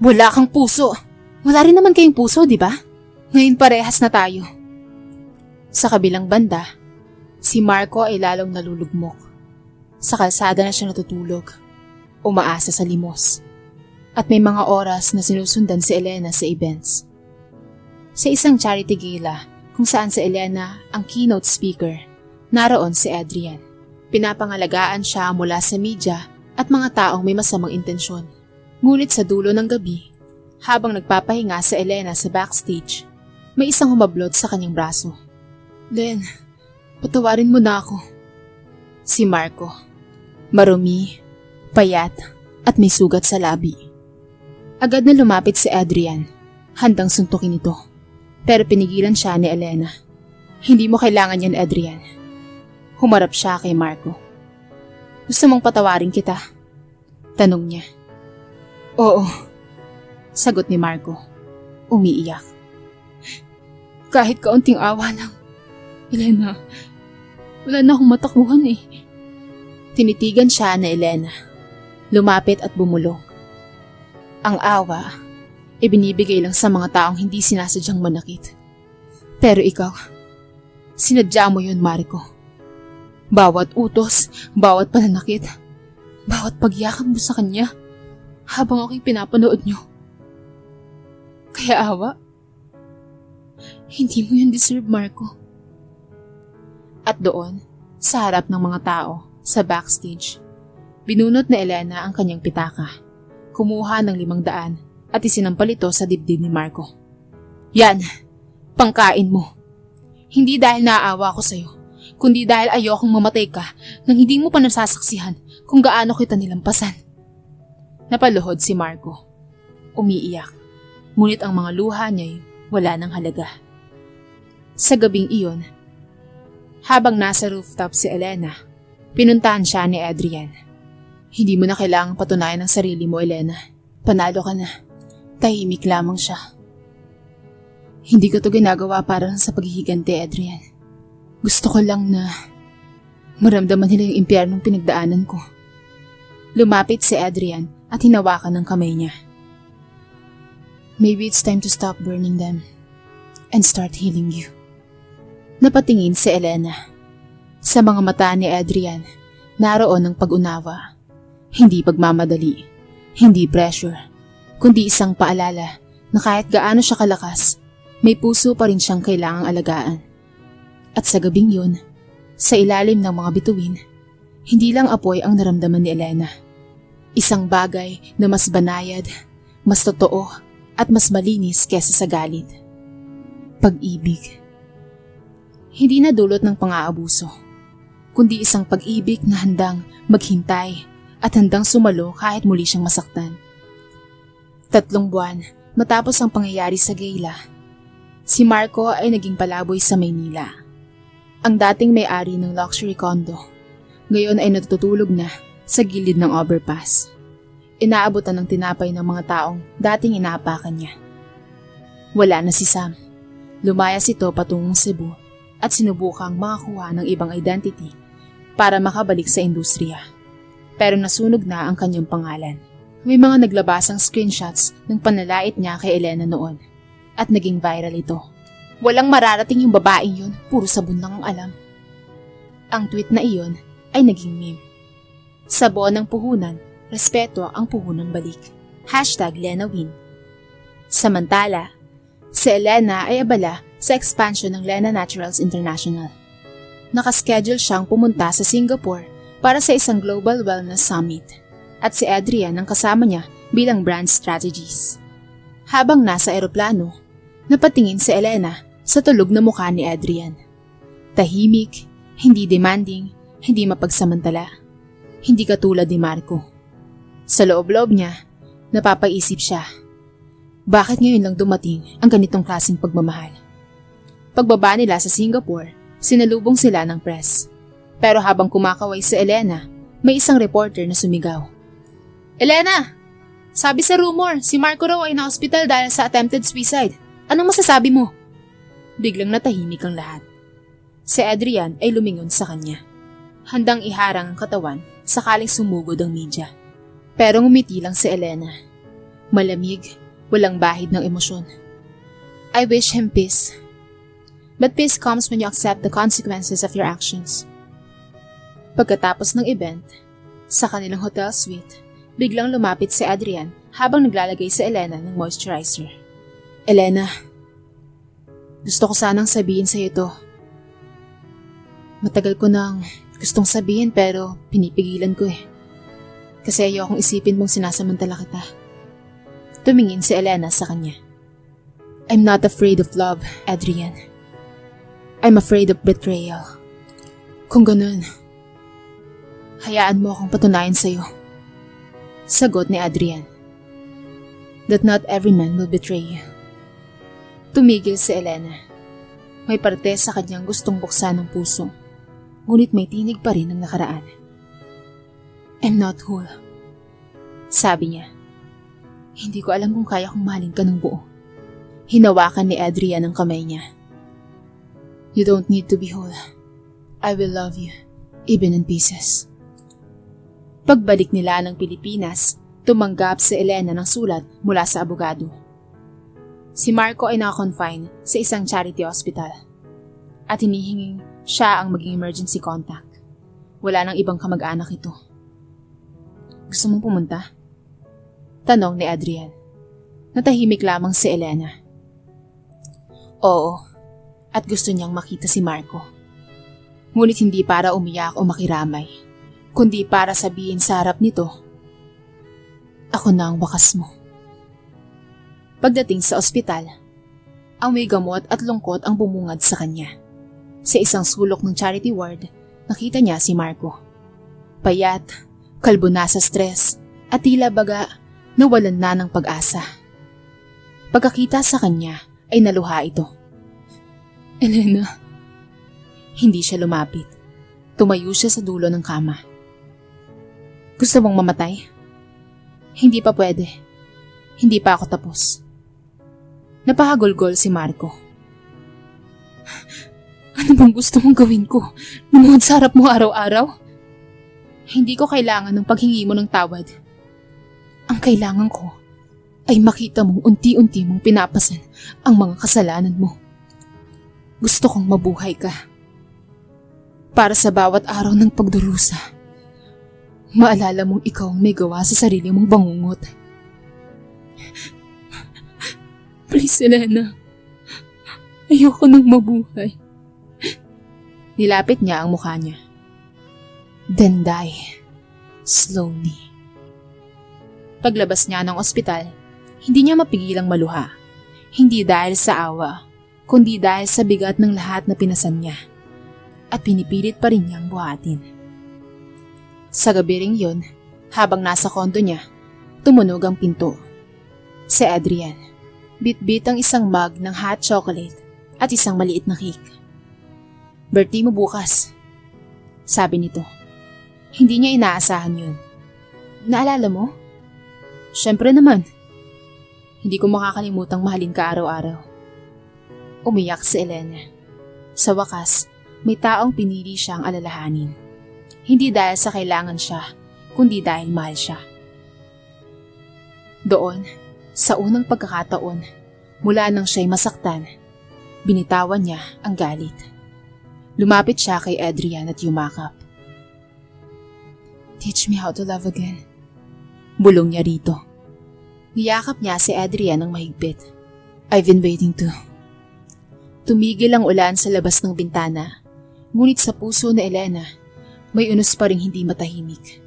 Wala kang puso. Wala rin naman kayong puso, di ba? Ngayon parehas na tayo. Sa kabilang banda, si Marco ay lalong nalulugmok. Sa kalsada na siya natutulog. Umaasa sa limos. At may mga oras na sinusundan si Elena sa events. Sa isang charity gala kung saan si Elena ang keynote speaker, naroon si Adrian. Pinapangalagaan siya mula sa media at mga taong may masamang intensyon. Ngunit sa dulo ng gabi, habang nagpapahinga sa Elena sa backstage, may isang humablot sa kanyang braso. Len, patawarin mo na ako. Si Marco. Marumi, payat at may sugat sa labi. Agad na lumapit si Adrian, handang suntukin ito. Pero pinigilan siya ni Elena. Hindi mo kailangan yan, Adrian. Humarap siya kay Marco. Gusto mong patawarin kita? Tanong niya. Oo. Sagot ni Marco. Umiiyak. Kahit kaunting awa lang. Elena, wala na akong matakbuhan eh. Tinitigan siya na Elena. Lumapit at bumulong. Ang awa, ibinibigay lang sa mga taong hindi sinasadyang manakit. Pero ikaw, sinadya mo yun, Marco. Bawat utos, bawat pananakit, bawat pagyakap mo sa kanya, habang ako'y pinapanood nyo. Kaya awa, hindi mo yun deserve, Marco. At doon, sa harap ng mga tao, sa backstage, binunot na Elena ang kanyang pitaka. Kumuha ng 500 at isinampal ito sa dibdib ni Marco. Yan, pangkain mo. Hindi dahil naaawa ko sa'yo, kundi dahil ayokong mamatay ka nang hindi mo pa nasasaksihan kung gaano kita nilampasan. Napaluhod si Marco. Umiiyak, ngunit ang mga luha niya'y wala ng halaga. Sa gabing iyon, habang nasa rooftop si Elena, pinuntahan siya ni Adrian. Hindi mo na kailangang patunayan ang sarili mo, Elena. Panalo ka na. Tahimik lamang siya. Hindi ko to ginagawa para sa paghihiganti, Adrian. Gusto ko lang na maramdaman nila yung impyernong pinagdaanan ko. Lumapit si Adrian at hinawakan ng kamay niya. Maybe it's time to stop burning them and start healing you. Napatingin si Elena. Sa mga mata ni Adrian, naroon ang pag-unawa. Hindi pagmamadali, hindi pressure, kundi isang paalala na kahit gaano siya kalakas, may puso pa rin siyang kailangang alagaan. At sa gabing yun, sa ilalim ng mga bituin, hindi lang apoy ang naramdaman ni Elena. Isang bagay na mas banayad, mas totoo, at mas malinis kesa sa galit. Pag-ibig. Hindi na dulot ng pang-aabuso, kundi isang pag-ibig na handang maghintay at handang sumalo kahit muli siyang masaktan. 3 buwan matapos ang pangyayari sa gala, si Marco ay naging palaboy sa Maynila. Ang dating may-ari ng luxury condo, ngayon ay natutulog na sa gilid ng overpass. Inaabutan ng tinapay ng mga taong dating inaapakan niya. Wala na si Sam. Lumayas ito patungong Cebu at sinubukang makakuha ng ibang identity para makabalik sa industriya. Pero nasunog na ang kanyang pangalan. May mga naglabasang screenshots ng panlalait niya kay Elena noon at naging viral ito. Walang mararating yung babaeng yun, puro sabon lang ang alam. Ang tweet na iyon ay naging meme. Sa buo ng puhunan, respeto ang puhunan balik. #LenaWin. Samantala, si Elena ay abala sa expansion ng Lena Naturals International. Nakaschedule siyang pumunta sa Singapore para sa isang Global Wellness Summit at si Adrian ang kasama niya bilang brand strategist. Habang nasa eroplano, napatingin si Elena sa tulog na mukha ni Adrian. Tahimik, hindi demanding, hindi mapagsamantala, hindi katulad ni Marco. Sa loob-loob niya, napapaisip siya, bakit ngayon lang dumating ang ganitong klaseng pagmamahal? Pagbaba nila sa Singapore, sinalubong sila ng press. Pero habang kumakaway si Elena, may isang reporter na sumigaw. Elena! Sabi sa rumor, si Marco raw ay na-hospital dahil sa attempted suicide. Anong masasabi mo? Biglang natahimik ang lahat. Si Adrian ay lumingon sa kanya. handang iharang ang katawan sakaling sumugod ang media. Pero ngumiti lang si Elena. Malamig, walang bahid ng emosyon. I wish him peace. But peace comes when you accept the consequences of your actions. Pagkatapos ng event, sa kanilang hotel suite, biglang lumapit si Adrian habang naglalagay si Elena ng moisturizer. Elena, gusto ko sanang sabihin sa iyo to. Matagal ko nang gustong sabihin pero pinipigilan ko eh. Kasi ayokong isipin mong sinasamantala kita. Tumingin si Elena sa kanya. I'm not afraid of love, Adrian. I'm afraid of betrayal. Kung ganun, hayaan mo akong patunayan sa'yo. Sagot ni Adrian. That not every man will betray you. Tumigil si Elena. May parte sa kanyang gustong buksan ng puso, ngunit may tinig pa rin ang nakaraan. I'm not whole. Sabi niya. Hindi ko alam kung kaya kong mahalin ka ng buo. Hinawakan ni Adrian ang kamay niya. You don't need to be whole. I will love you, even in pieces. Pagbalik nila ng Pilipinas, tumanggap si Elena ng sulat mula sa abogado. Si Marco ay naka-confine sa isang charity hospital at hinihinging siya ang maging emergency contact. Wala nang ibang kamag-anak ito. Gusto mong pumunta? Tanong ni Adrian. Natahimik lamang si Elena. Oo, at gusto niyang makita si Marco. Ngunit hindi para umiyak o makiramay, kundi para sabihin sa harap nito, ako na ang wakas mo. Pagdating sa ospital, amoy gamot at lungkot ang bumungad sa kanya. Sa isang sulok ng charity ward, nakita niya si Marco. Payat, kalbo na sa stress, at tila baga nawalan na ng pag-asa. Pagkakita sa kanya ay naluha ito. Elena. Hindi siya lumapit. Tumayo siya sa dulo ng kama. Gusto mong mamatay? Hindi pa pwede. Hindi pa ako tapos. Napahagulgol si Marco. Ano bang gusto mong gawin ko? Lumuhod sa harap mo araw-araw? Hindi ko kailangan ng paghingi mo ng tawad. Ang kailangan ko ay makita mong unti-unti mong pinapasan ang mga kasalanan mo. Gusto kong mabuhay ka. Para sa bawat araw ng pagdurusa, maalala mong ikaw ang may gawa sa sarili mong bangungot. Please, Elena. Ayoko nang mabuhay. Nilapit niya ang mukha niya. Then die. Slowly. Paglabas niya ng ospital, hindi niya mapigilang maluha. Hindi dahil sa awa, kundi dahil sa bigat ng lahat na pinasan niya. At pinipilit pa rin niyang buhatin. Sa gabi ring yun, habang nasa kondo niya, tumunog ang pinto. Si Adrian, bit-bit ang isang mug ng hot chocolate at isang maliit na cake. Birthday mo bukas, sabi nito. Hindi niya inaasahan yun. Naalala mo? Siyempre naman. Hindi ko makakalimutang mahalin ka araw-araw. Umiyak si Elena. Sa wakas, may taong pinili siyang alalahanin. Hindi dahil sa kailangan siya, kundi dahil mahal siya. Doon, sa unang pagkakataon, mula nang siya'y masaktan, binitawan niya ang galit. Lumapit siya kay Adrian at yumakap. Teach me how to love again. Bulong niya rito. Niyakap niya si Adrian ng mahigpit. I've been waiting to. Tumigil ang ulan sa labas ng bintana, ngunit sa puso ni Elena, may unos pa ring hindi matahimik.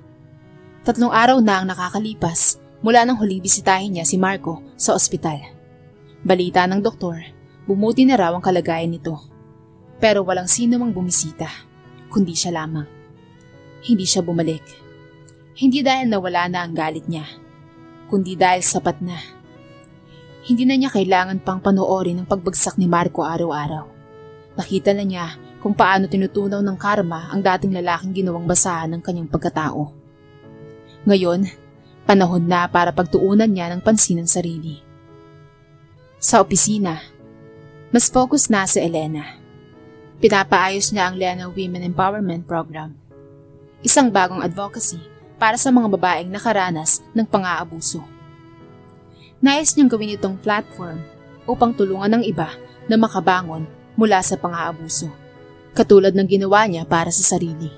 3 araw na ang nakakalipas mula nang huling bisitahin niya si Marco sa ospital. Balita ng doktor, bumuti na raw ang kalagayan nito. Pero walang sino mang bumisita, kundi siya lamang. Hindi siya bumalik. Hindi dahil nawala na ang galit niya, kundi dahil sapat na. Hindi na niya kailangan pang panoorin ang pagbagsak ni Marco araw-araw. Nakita na niya kung paano tinutunaw ng karma ang dating lalaking ginawang basahan ng kanyang pagkatao. Ngayon, panahon na para pagtuunan niya ng pansin ang sarili. Sa opisina, mas focus na si Elena. Pinapaayos niya ang Lena Women Empowerment Program. isang bagong advocacy para sa mga babaeng nakaranas ng pang-aabuso. Nais niyang gawin itong platform upang tulungan ng iba na makabangon mula sa pang-aabuso, katulad ng ginawa niya para sa sarili.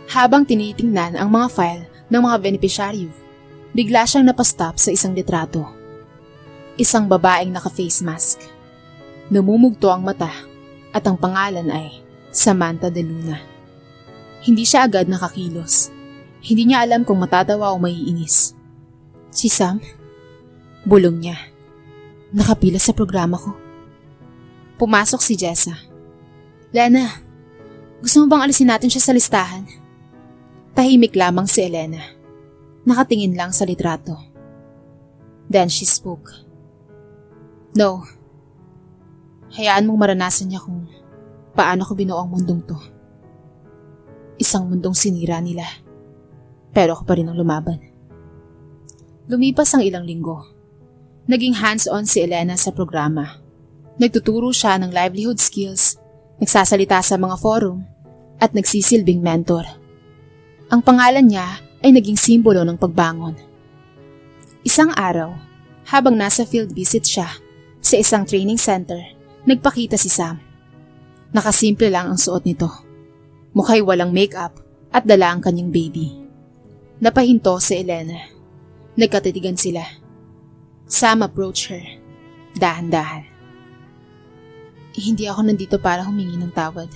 Habang tinitingnan ang mga file ng mga benepisyaryo, bigla siyang napastop sa isang litrato. Isang babaeng naka-face mask. Namumugto ang mata at ang pangalan ay Samantha De Luna. Hindi siya agad nakakilos. Hindi niya alam kung matatawa o maiinis. Si Sam? Bulong niya. Nakapila sa programa ko. Pumasok si Jessa. Lena, gusto mo bang alisin natin siya sa listahan? Tahimik lamang si Elena. Nakatingin lang sa litrato. Then she spoke. No. Hayaan mong maranasan niya kung paano ko binuo ang mundong to. Isang mundong sinira nila. Pero ako pa rin ang lumaban. Lumipas ang ilang linggo. Naging hands-on si Elena sa programa. Nagtuturo siya ng livelihood skills, nagsasalita sa mga forum, at nagsisilbing mentor. Ang pangalan niya ay naging simbolo ng pagbangon. Isang araw, habang nasa field visit siya sa isang training center, nagpakita si Sam. Nakasimple lang ang suot nito. Mukha'y walang makeup at dala ang kanyang baby. Napahinto si Elena. Nagkatitigan sila. Sam approached her. Dahan-dahan. Hindi ako nandito para humingi ng tawad.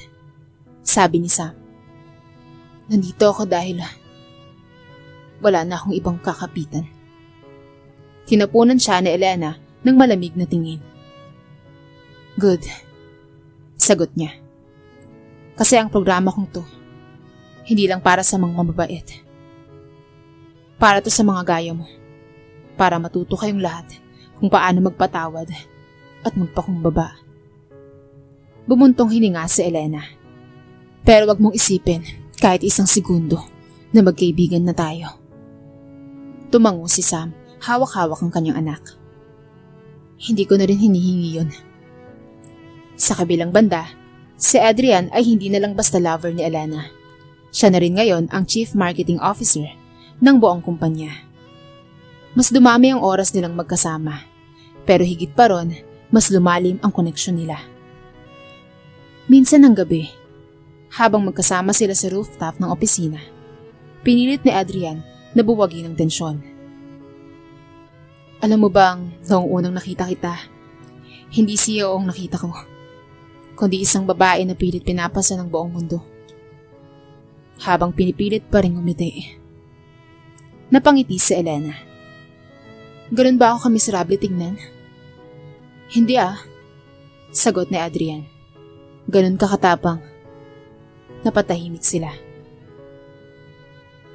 Sabi ni Sam. Nandito ako dahil wala na akong ibang kakapitan. Tinapunan siya ni Elena ng malamig na tingin. Good. Sagot niya. Kasi ang programa kong to, hindi lang para sa mga mababait. Para to sa mga gaya mo. Para matuto kayong lahat kung paano magpatawad at magpakumbaba. Bumuntong hininga si Elena. Pero wag mong isipin kahit isang segundo na magkaibigan na tayo. Tumango si Sam, hawak-hawak ang kanyang anak. Hindi ko na rin hinihingi yun. Sa kabilang banda, si Adrian ay hindi na lang basta lover ni Elena. Siya na rin ngayon ang Chief Marketing Officer ng buong kumpanya. Mas dumami ang oras nilang magkasama, pero higit pa ron, mas lumalim ang koneksyon nila. Minsan ng gabi, habang magkasama sila sa rooftop ng opisina, pinilit ni Adrian na buwagin ang tensyon. Alam mo bang, noong unang nakita kita, hindi CEO ang nakita ko, kundi isang babae na pilit pinapasa ng buong mundo. Habang pinipilit pa rin umiti. Napangiti si Elena. Ganun ba ako kamiserable tignan? Hindi sagot ni Adrian. Ganun kakatapang. Napatahimik sila.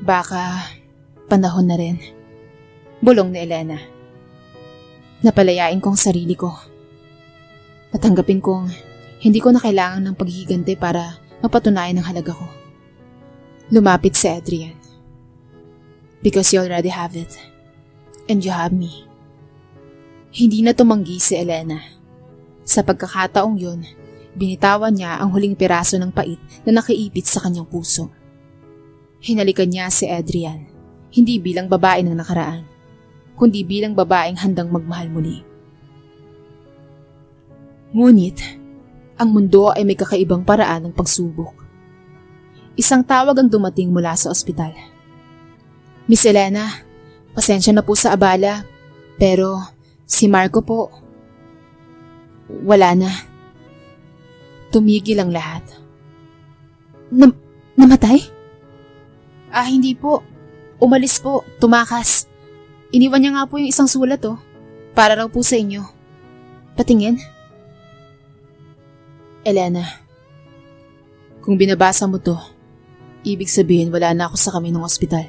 Baka panahon na rin. Bulong ni Elena. Napalayain kong sarili ko. Natanggapin kong hindi ko na kailangan ng paghihigante para mapatunayan ang halaga ko. Lumapit si Adrian. Because you already have it. And you have me. Hindi na tumanggi si Elena. Sa pagkakataong yun, binitawan niya ang huling piraso ng pait na nakaipit sa kanyang puso. Hinalikan niya si Adrian, hindi bilang babae ng nakaraan, kundi bilang babaeng handang magmahal muli. Ngunit, ang mundo ay may kakaibang paraan ng pagsubok. Isang tawag ang dumating mula sa ospital. Miss Elena, pasensya na po sa abala, pero si Marco po, wala na. Tumigil ang lahat. Namatay? Hindi po. Umalis po, tumakas. Iniwan niya nga po yung isang sulat para raw po sa inyo. Patingin. Elena, kung binabasa mo to, ibig sabihin wala na ako sa kami ng ospital.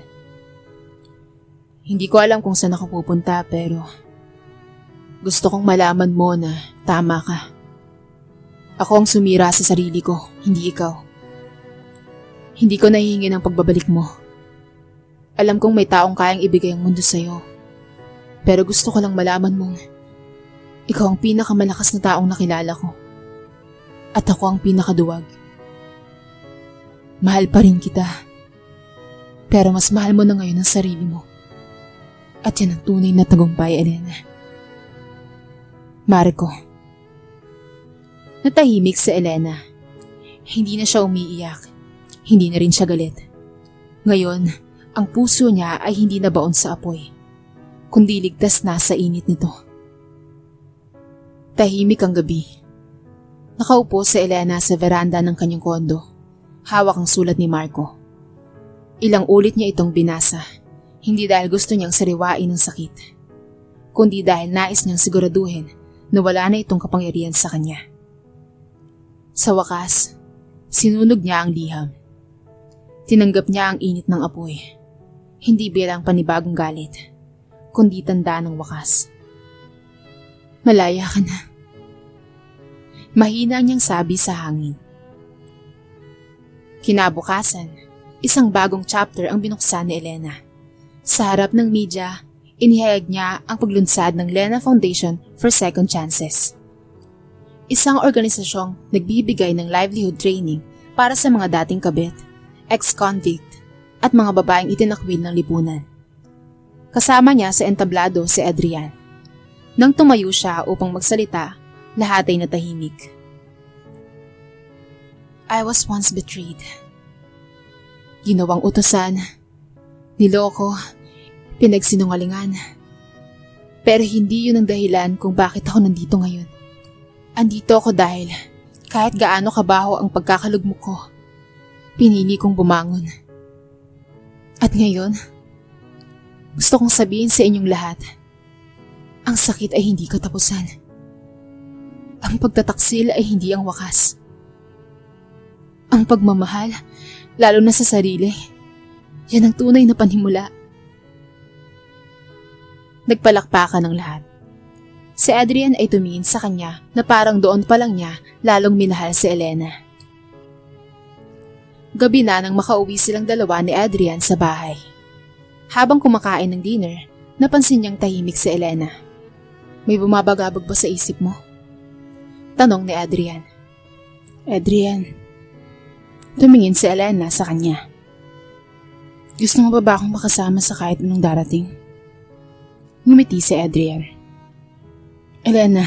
Hindi ko alam kung saan ako pupunta pero gusto kong malaman mo na tama ka. Ako ang sumira sa sarili ko, hindi ikaw. Hindi ko nahihingi ng pagbabalik mo. Alam kong may taong kayang ibigay ang mundo sa'yo. Pero gusto ko lang malaman mong ikaw ang pinakamalakas na taong nakilala ko. At ako ang pinakaduwag. Mahal pa rin kita. Pero mas mahal mo na ngayon ang sarili mo. At yan ang tunay na tagumpay, Elena. Marco. Natahimik si Elena. Hindi na siya umiiyak. Hindi na rin siya galit. Ngayon, ang puso niya ay hindi na baon sa apoy, kundi ligtas na sa init nito. Tahimik ang gabi. Nakaupo si Elena sa veranda ng kanyang kondo. Hawak ang sulat ni Marco. Ilang ulit niya itong binasa, hindi dahil gusto niyang sariwain ng sakit, kundi dahil nais niyang siguraduhin na wala na itong kapangyarihan sa kanya. Sa wakas, sinunog niya ang liham. Tinanggap niya ang init ng apoy, hindi bilang panibagong galit, kundi tanda ng wakas. Malaya ka na. Mahina niyang sabi sa hangin. Kinabukasan, isang bagong chapter ang binuksan ni Elena. Sa harap ng media, inihayag niya ang paglunsad ng Lena Foundation for Second Chances. Isang organisasyong nagbibigay ng livelihood training para sa mga dating kabit, ex-convict at mga babaeng itinakwil ng lipunan. Kasama niya sa entablado si Adrian. Nang tumayo siya upang magsalita, lahat ay natahimik. I was once betrayed. Ginawang utusan, niloko, pinagsinungalingan. Pero hindi yun ang dahilan kung bakit ako nandito ngayon. Andito ako dahil kahit gaano kabaho ang pagkakalugmok ko, pinili kong bumangon. At ngayon, gusto kong sabihin sa inyong lahat, ang sakit ay hindi katapusan. Ang pagtataksil ay hindi ang wakas. Ang pagmamahal, lalo na sa sarili, yan ang tunay na panhimula. Nagpalakpakan ng lahat. Si Adrian ay tumingin sa kanya na parang doon pa lang niya lalong minahal si Elena. Gabi na nang makauwi silang dalawa ni Adrian sa bahay. Habang kumakain ng dinner, napansin niyang tahimik si Elena. May bumabagabag ba sa isip mo? Tanong ni Adrian. Adrian. Tumingin si Elena sa kanya. Gusto mo ba akong makasama sa kahit anong darating? Ngumiti si Adrian. Elena,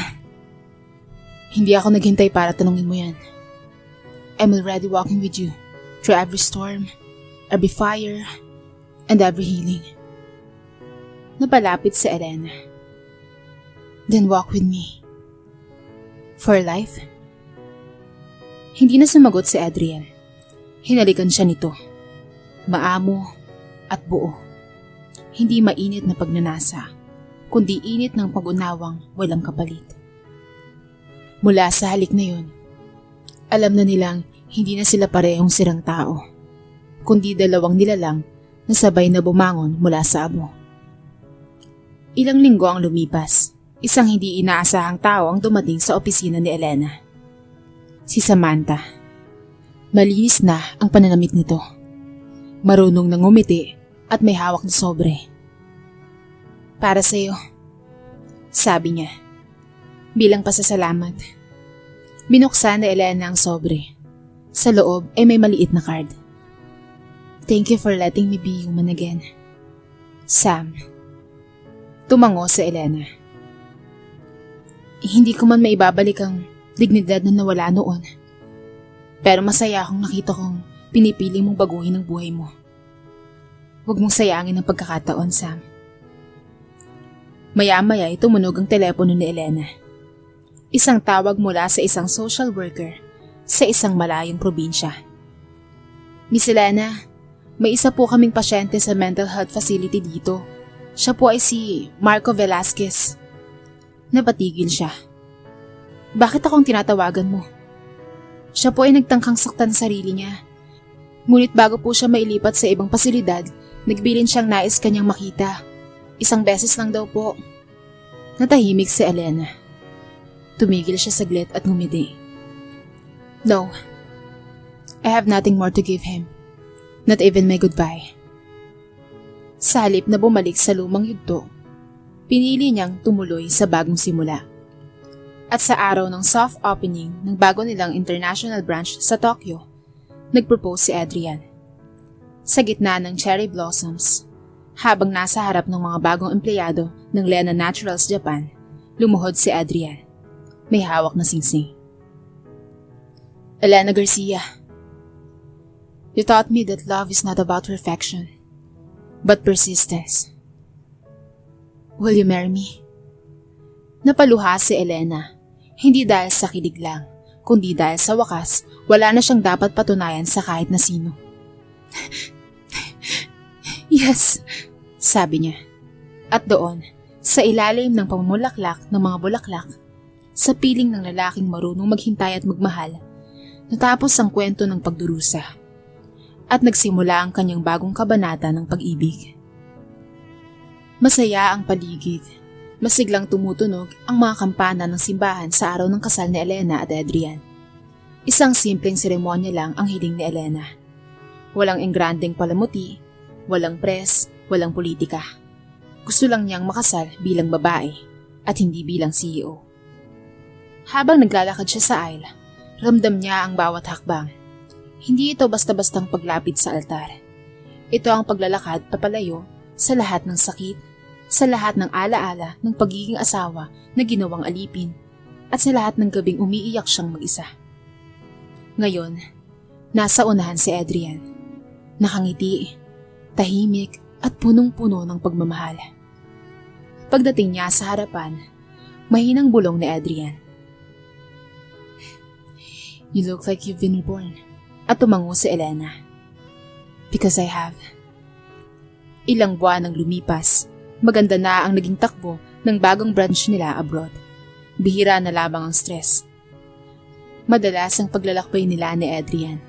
hindi ako naghintay para tanungin mo yan. I'm already walking with you through every storm, every fire, and every healing. Napalapit si Elena. Then walk with me. For life? Hindi na sumagot si Adrian. Hinalikan siya nito. Maamo at buo. Hindi mainit na pagnanasa, kundi init ng pag-unawang walang kapalit. Mula sa halik na yun, alam na nilang hindi na sila parehong sirang tao, kundi dalawang nilalang na sabay na bumangon mula sa abo. Ilang linggo ang lumipas, isang hindi inaasahang tao ang dumating sa opisina ni Elena. Si Samantha. Malinis na ang pananamit nito. Marunong nang ngumiti at may hawak na sobre. Para sa'yo, sabi niya. Bilang pasasalamat. Binuksan ni Elena ang sobre. Sa loob ay may maliit na card. Thank you for letting me be human again. Sam. Tumango si Elena. Hindi ko man maibabalik ang dignidad na nawala noon. Pero masaya akong nakita kong pinipili mong baguhin ang buhay mo. Huwag mong sayangin ang pagkakataon, Sam. Maya-maya ay tumunog ang telepono ni Elena. Isang tawag mula sa isang social worker sa isang malayong probinsya. Miss Elena, may isa po kaming pasyente sa mental health facility dito. Siya po ay si Marco Velasquez. Napatigil siya. Bakit akong tinatawagan mo? Siya po ay nagtangkang saktan sarili niya. Ngunit bago po siya mailipat sa ibang pasilidad, nagbilin siyang nais kanyang makita. Isang beses lang daw po. Natahimik si Elena. Tumigil siya saglit at ngumiti. No, I have nothing more to give him. Not even my goodbye. Sa halip na bumalik sa lumang yugto, pinili niyang tumuloy sa bagong simula. At sa araw ng soft opening ng bago nilang international branch sa Tokyo, nagpropose si Adrian. sa gitna ng cherry blossoms. Habang nasa harap ng mga bagong empleyado ng Lena Naturals Japan, lumuhod si Adrian. May hawak na singsing. Elena Garcia, you taught me that love is not about perfection, but persistence. Will you marry me? Napaluha si Elena, hindi dahil sa kilig lang, kundi dahil sa wakas, wala na siyang dapat patunayan sa kahit na sino. Yes, sabi niya. At doon, sa ilalim ng pamumulaklak ng mga bulaklak, sa piling ng lalaking marunong maghintay at magmahal, natapos ang kwento ng pagdurusa. At nagsimula ang kanyang bagong kabanata ng pag-ibig. Masaya ang paligid. Masiglang tumutunog ang mga kampana ng simbahan sa araw ng kasal ni Elena at Adrian. Isang simpleng seremonya lang ang hiling ni Elena. Walang engrandeng palamuti, walang press, walang politika. Gusto lang niyang makasal bilang babae at hindi bilang CEO. Habang naglalakad siya sa aisle, ramdam niya ang bawat hakbang. Hindi ito basta-bastang paglapit sa altar. Ito ang paglalakad papalayo sa lahat ng sakit, sa lahat ng alaala ng pagiging asawa na ginawang alipin, at sa lahat ng gabing umiiyak siyang mag-isa. Ngayon, nasa unahan si Adrian. Nakangiti, tahimik at punong-puno ng pagmamahal. Pagdating niya sa harapan, mahinang bulong ni Adrian. You look like you've been reborn. At tumango si Elena. Because I have. Ilang buwan ang lumipas, maganda na ang naging takbo ng bagong branch nila abroad. Bihira na lamang ang stress. Madalas ang paglalakbay nila ni Adrian.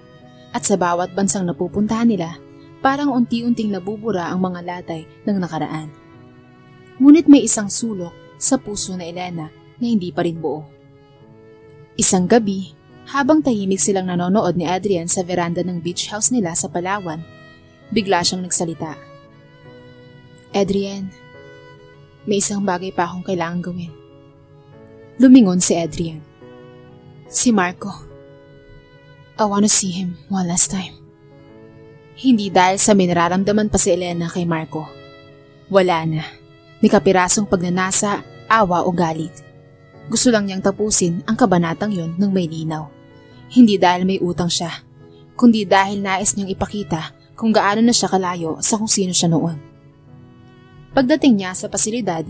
At sa bawat bansang napupuntahan nila, parang unti-unting nabubura ang mga latay ng nakaraan. Ngunit may isang sulok sa puso na Elena na hindi pa rin buo. Isang gabi, habang tahimik silang nanonood ni Adrian sa veranda ng beach house nila sa Palawan, bigla siyang nagsalita. Adrian, may isang bagay pa akong kailangan gawin. Lumingon si Adrian. Si Marco. I wanna see him one last time. Hindi dahil sa may nararamdaman pa si Elena kay Marco. Wala na. Ni kapirasong pagnanasa, awa o galit. Gusto lang niyang tapusin ang kabanatang yon ng may linaw. Hindi dahil may utang siya, kundi dahil nais niyang ipakita kung gaano na siya kalayo sa kung sino siya noon. Pagdating niya sa pasilidad,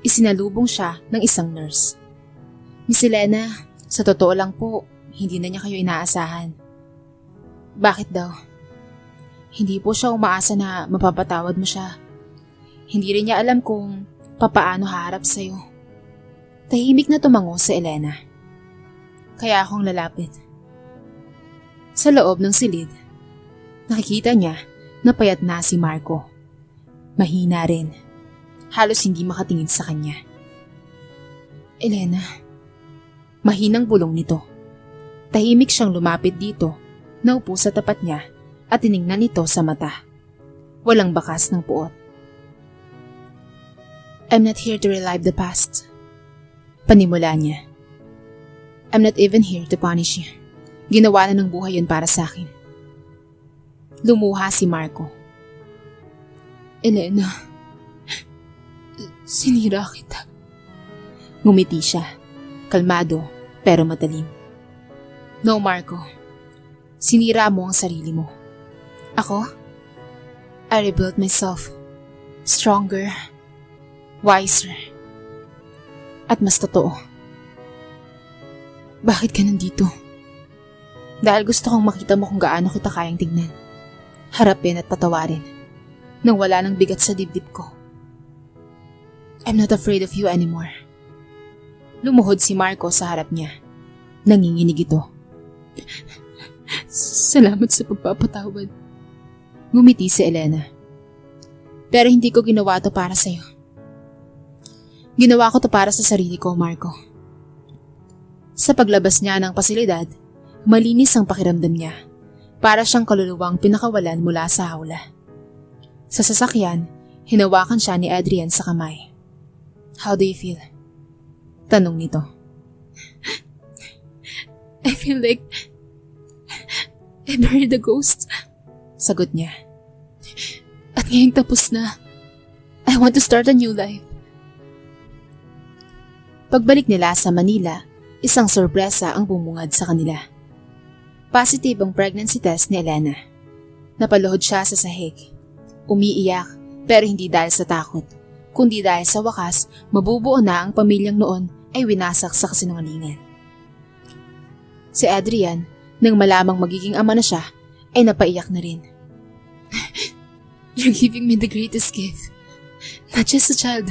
isinalubong siya ng isang nurse. Miss Elena, sa totoo lang po, hindi na niya kayo inaasahan. Bakit daw? Hindi po siya umaasa na mapapatawad mo siya. Hindi rin niya alam kung papaano haharap sa'yo. Tahimik na tumango si Elena. Kaya akong lalapit. Sa loob ng silid, nakikita niya na payat na si Marco. Mahina rin. Halos hindi makatingin sa kanya. Elena, mahinang bulong nito. Tahimik siyang lumapit dito, naupo sa tapat niya at tiningnan ito sa mata. Walang bakas ng puot. I'm not here to relive the past. Panimula niya. I'm not even here to punish you. Ginawa na ng buhay yun para sa akin. Lumuha si Marco. Elena, sinira kita. Ngumiti siya, kalmado pero matalim. No, Marco. Sinira mo ang sarili mo. Ako? I rebuilt myself. Stronger, wiser, at mas totoo. Bakit ka nandito? Dahil gusto kong makita mo kung gaano kita kayang tignan. Harapin at patawarin. Nang wala nang bigat sa dibdib ko. I'm not afraid of you anymore. Lumuhod si Marco sa harap niya. Nanginginig ito. Salamat sa pagpapatawad. Ngumiti si Elena. Pero hindi ko ginawa to para sa'yo. Ginawa ko to para sa sarili ko, Marco. Sa paglabas niya ng pasilidad, malinis ang pakiramdam niya. Para siyang kaluluwang pinakawalan mula sa hawla. Sa sasakyan, hinawakan siya ni Adrian sa kamay. How do you feel? Tanong nito. I feel like I buried the ghost. Sagot niya. At ngayong tapos na, I want to start a new life. Pagbalik nila sa Manila, isang sorpresa ang bumungad sa kanila. Positive ang pregnancy test ni Elena. Napaluhod siya sa sahig. Umiiyak pero hindi dahil sa takot, kundi dahil sa wakas mabubuo na ang pamilyang noon ay winasak sa kasinungalingan. Si Adrian, nang malamang magiging ama na siya, ay napaiyak na rin. You're giving me the greatest gift. Not just a child,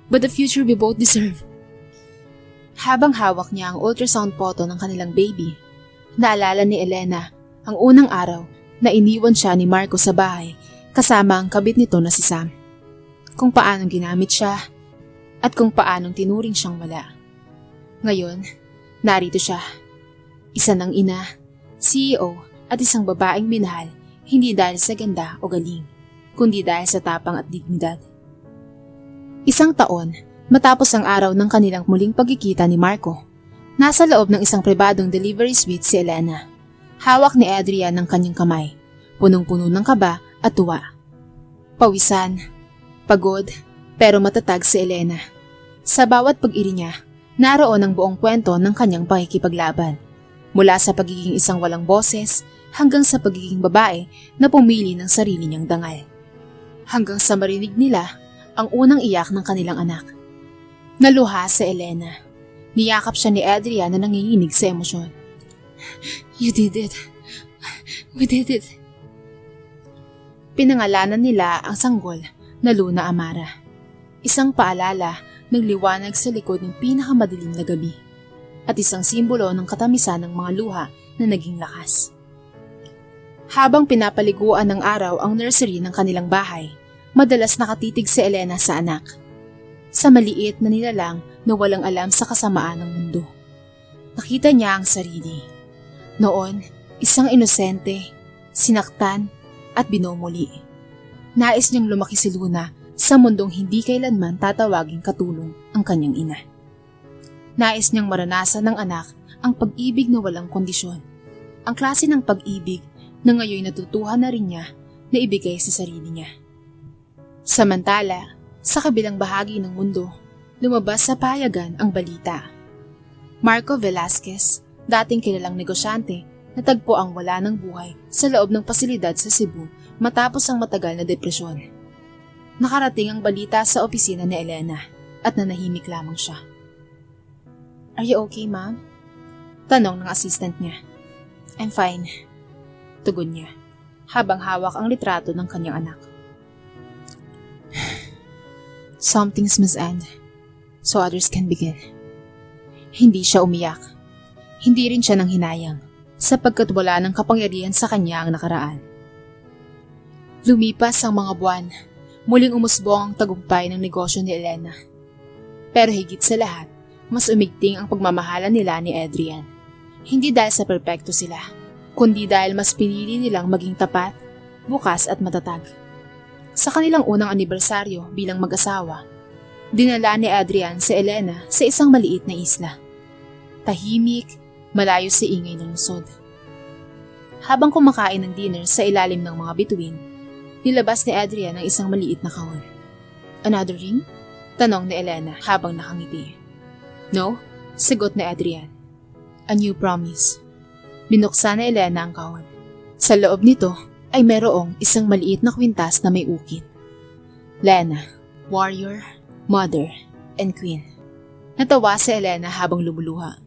but the future we both deserve. Habang hawak niya ang ultrasound photo ng kanilang baby, naalala ni Elena ang unang araw na iniwan siya ni Marco sa bahay kasama ang kabit nito na si Sam. Kung paanong ginamit siya at kung paanong tinuring siyang wala. Ngayon, narito siya. Isa ng ina, CEO at isang babaeng minahal hindi dahil sa ganda o galing, kundi dahil sa tapang at dignidad. Isang taon matapos ang araw ng kanilang muling pagkikita ni Marco, nasa loob ng isang pribadong delivery suite si Elena. Hawak ni Adrian ng kanyang kamay, punong-puno ng kaba at tuwa. Pawisan, pagod, pero matatag si Elena. Sa bawat pag-iri niya, naroon ang buong kwento ng kanyang pakikipaglaban. Mula sa pagiging isang walang boses hanggang sa pagiging babae na pumili ng sarili niyang dangal. Hanggang sa marinig nila ang unang iyak ng kanilang anak. Naluha si Elena. Niyakap siya ni Adrian na nanginginig sa emosyon. You did it. We did it. Pinangalanan nila ang sanggol na Luna Amara. Isang paalala ng liwanag sa likod ng pinakamadilim na gabi. At isang simbolo ng katamisan ng mga luha na naging lakas. Habang pinapaliguan ng araw ang nursery ng kanilang bahay, madalas nakatitig si Elena sa anak. Sa maliit na nilalang na walang alam sa kasamaan ng mundo. Nakita niya ang sarili. Noon, isang inosente, sinaktan at binomuli. Nais niyang lumaki si Luna sa mundong hindi kailanman tatawaging katulong ang kanyang ina. Nais niyang maranasan ng anak ang pag-ibig na walang kondisyon. Ang klase ng pag-ibig na ngayon natutuhan na rin niya na ibigay sa sarili niya. Samantala, sa kabilang bahagi ng mundo, lumabas sa payagan ang balita. Marco Velasquez, dating kilalang negosyante, natagpo ang wala ng buhay sa loob ng pasilidad sa Cebu matapos ang matagal na depresyon. Nakarating ang balita sa opisina ni Elena at nanahimik lamang siya. Are you okay, ma'am? Tanong ng assistant niya. I'm fine. Tugon niya, habang hawak ang litrato ng kanyang anak. Some things must end, so others can begin. Hindi siya umiyak. Hindi rin siya nang hinayang, sapagkat wala ng kapangyarihan sa kanya ang nakaraan. Lumipas ang mga buwan, muling umusbong ang tagumpay ng negosyo ni Elena. Pero higit sa lahat, mas umigting ang pagmamahalan nila ni Adrian. Hindi dahil sa perpekto sila, kundi dahil mas pinili nilang maging tapat, bukas at matatag. Sa kanilang unang anibersaryo bilang mag-asawa, dinala ni Adrian si Elena sa isang maliit na isla. Tahimik, malayo sa ingay ng lungsod. Habang kumakain ng dinner sa ilalim ng mga bituin, nilabas ni Adrian ang isang maliit na kahon. Another ring? Tanong ni Elena habang nakangiti. No, sagot ni Adrian. A new promise. Binuksan ni Elena ang kahon. Sa loob nito ay merong isang maliit na kwintas na may ukit. Lena, warrior, mother, and queen. Natawa si Elena habang lumuluha.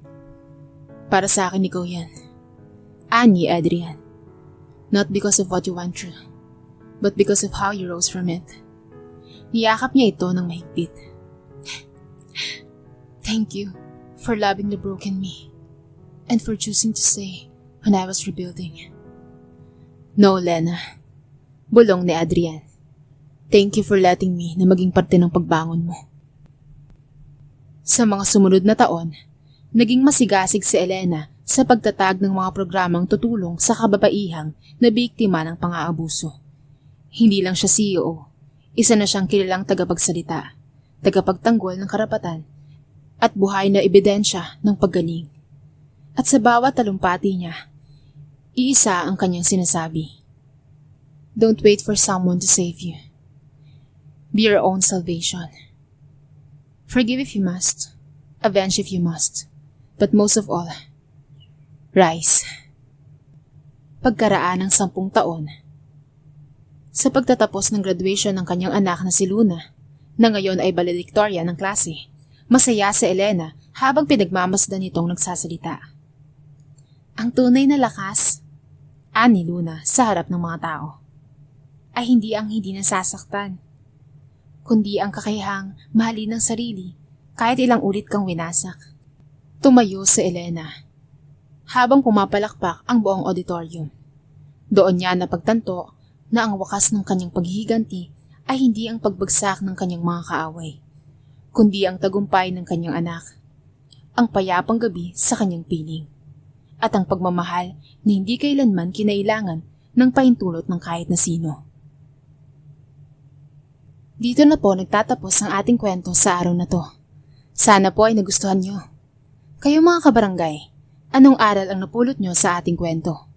Para sa akin ikaw yan. Ani Adrian. Not because of what you went through, but because of how you rose from it. Niyakap niya ito ng mahigpit. Thank you for loving the broken me and for choosing to stay when I was rebuilding. No, Lena. Bulong ni Adrian. Thank you for letting me na maging parte ng pagbangon mo. Sa mga sumunod na taon, naging masigasig si Elena sa pagtatag ng mga programang tutulong sa kababaihang na biktima ng pang-aabuso. Hindi lang siya CEO, isa na siyang kilalang tagapagsalita, tagapagtanggol ng karapatan, at buhay na ebidensya ng paggaling. At sa bawat talumpati niya, iisa ang kanyang sinasabi. Don't wait for someone to save you. Be your own salvation. Forgive if you must. Avenge if you must. But most of all, rise. Pagkaraan ng 10 taon. Sa pagtatapos ng graduation ng kanyang anak na si Luna, na ngayon ay valedictorian ng klase, masaya si Elena habang pinagmamasdan nitong nagsasalita. Ang tunay na lakas, ani Luna sa harap ng mga tao, ay hindi ang hindi nasasaktan, kundi ang kakayahang mahalin ng sarili kahit ilang ulit kang winasak. Tumayo si Elena habang pumapalakpak ang buong auditorium. Doon niya napagtanto na ang wakas ng kanyang paghihiganti ay hindi ang pagbagsak ng kanyang mga kaaway, kundi ang tagumpay ng kanyang anak, ang payapang gabi sa kanyang piling, at ang pagmamahal na hindi kailanman kinailangan ng pahintulot ng kahit na sino. Dito na po nagtatapos ang ating kwento sa araw na to. Sana po ay nagustuhan nyo. Kayo mga kabarangay, anong aral ang napulot nyo sa ating kwento?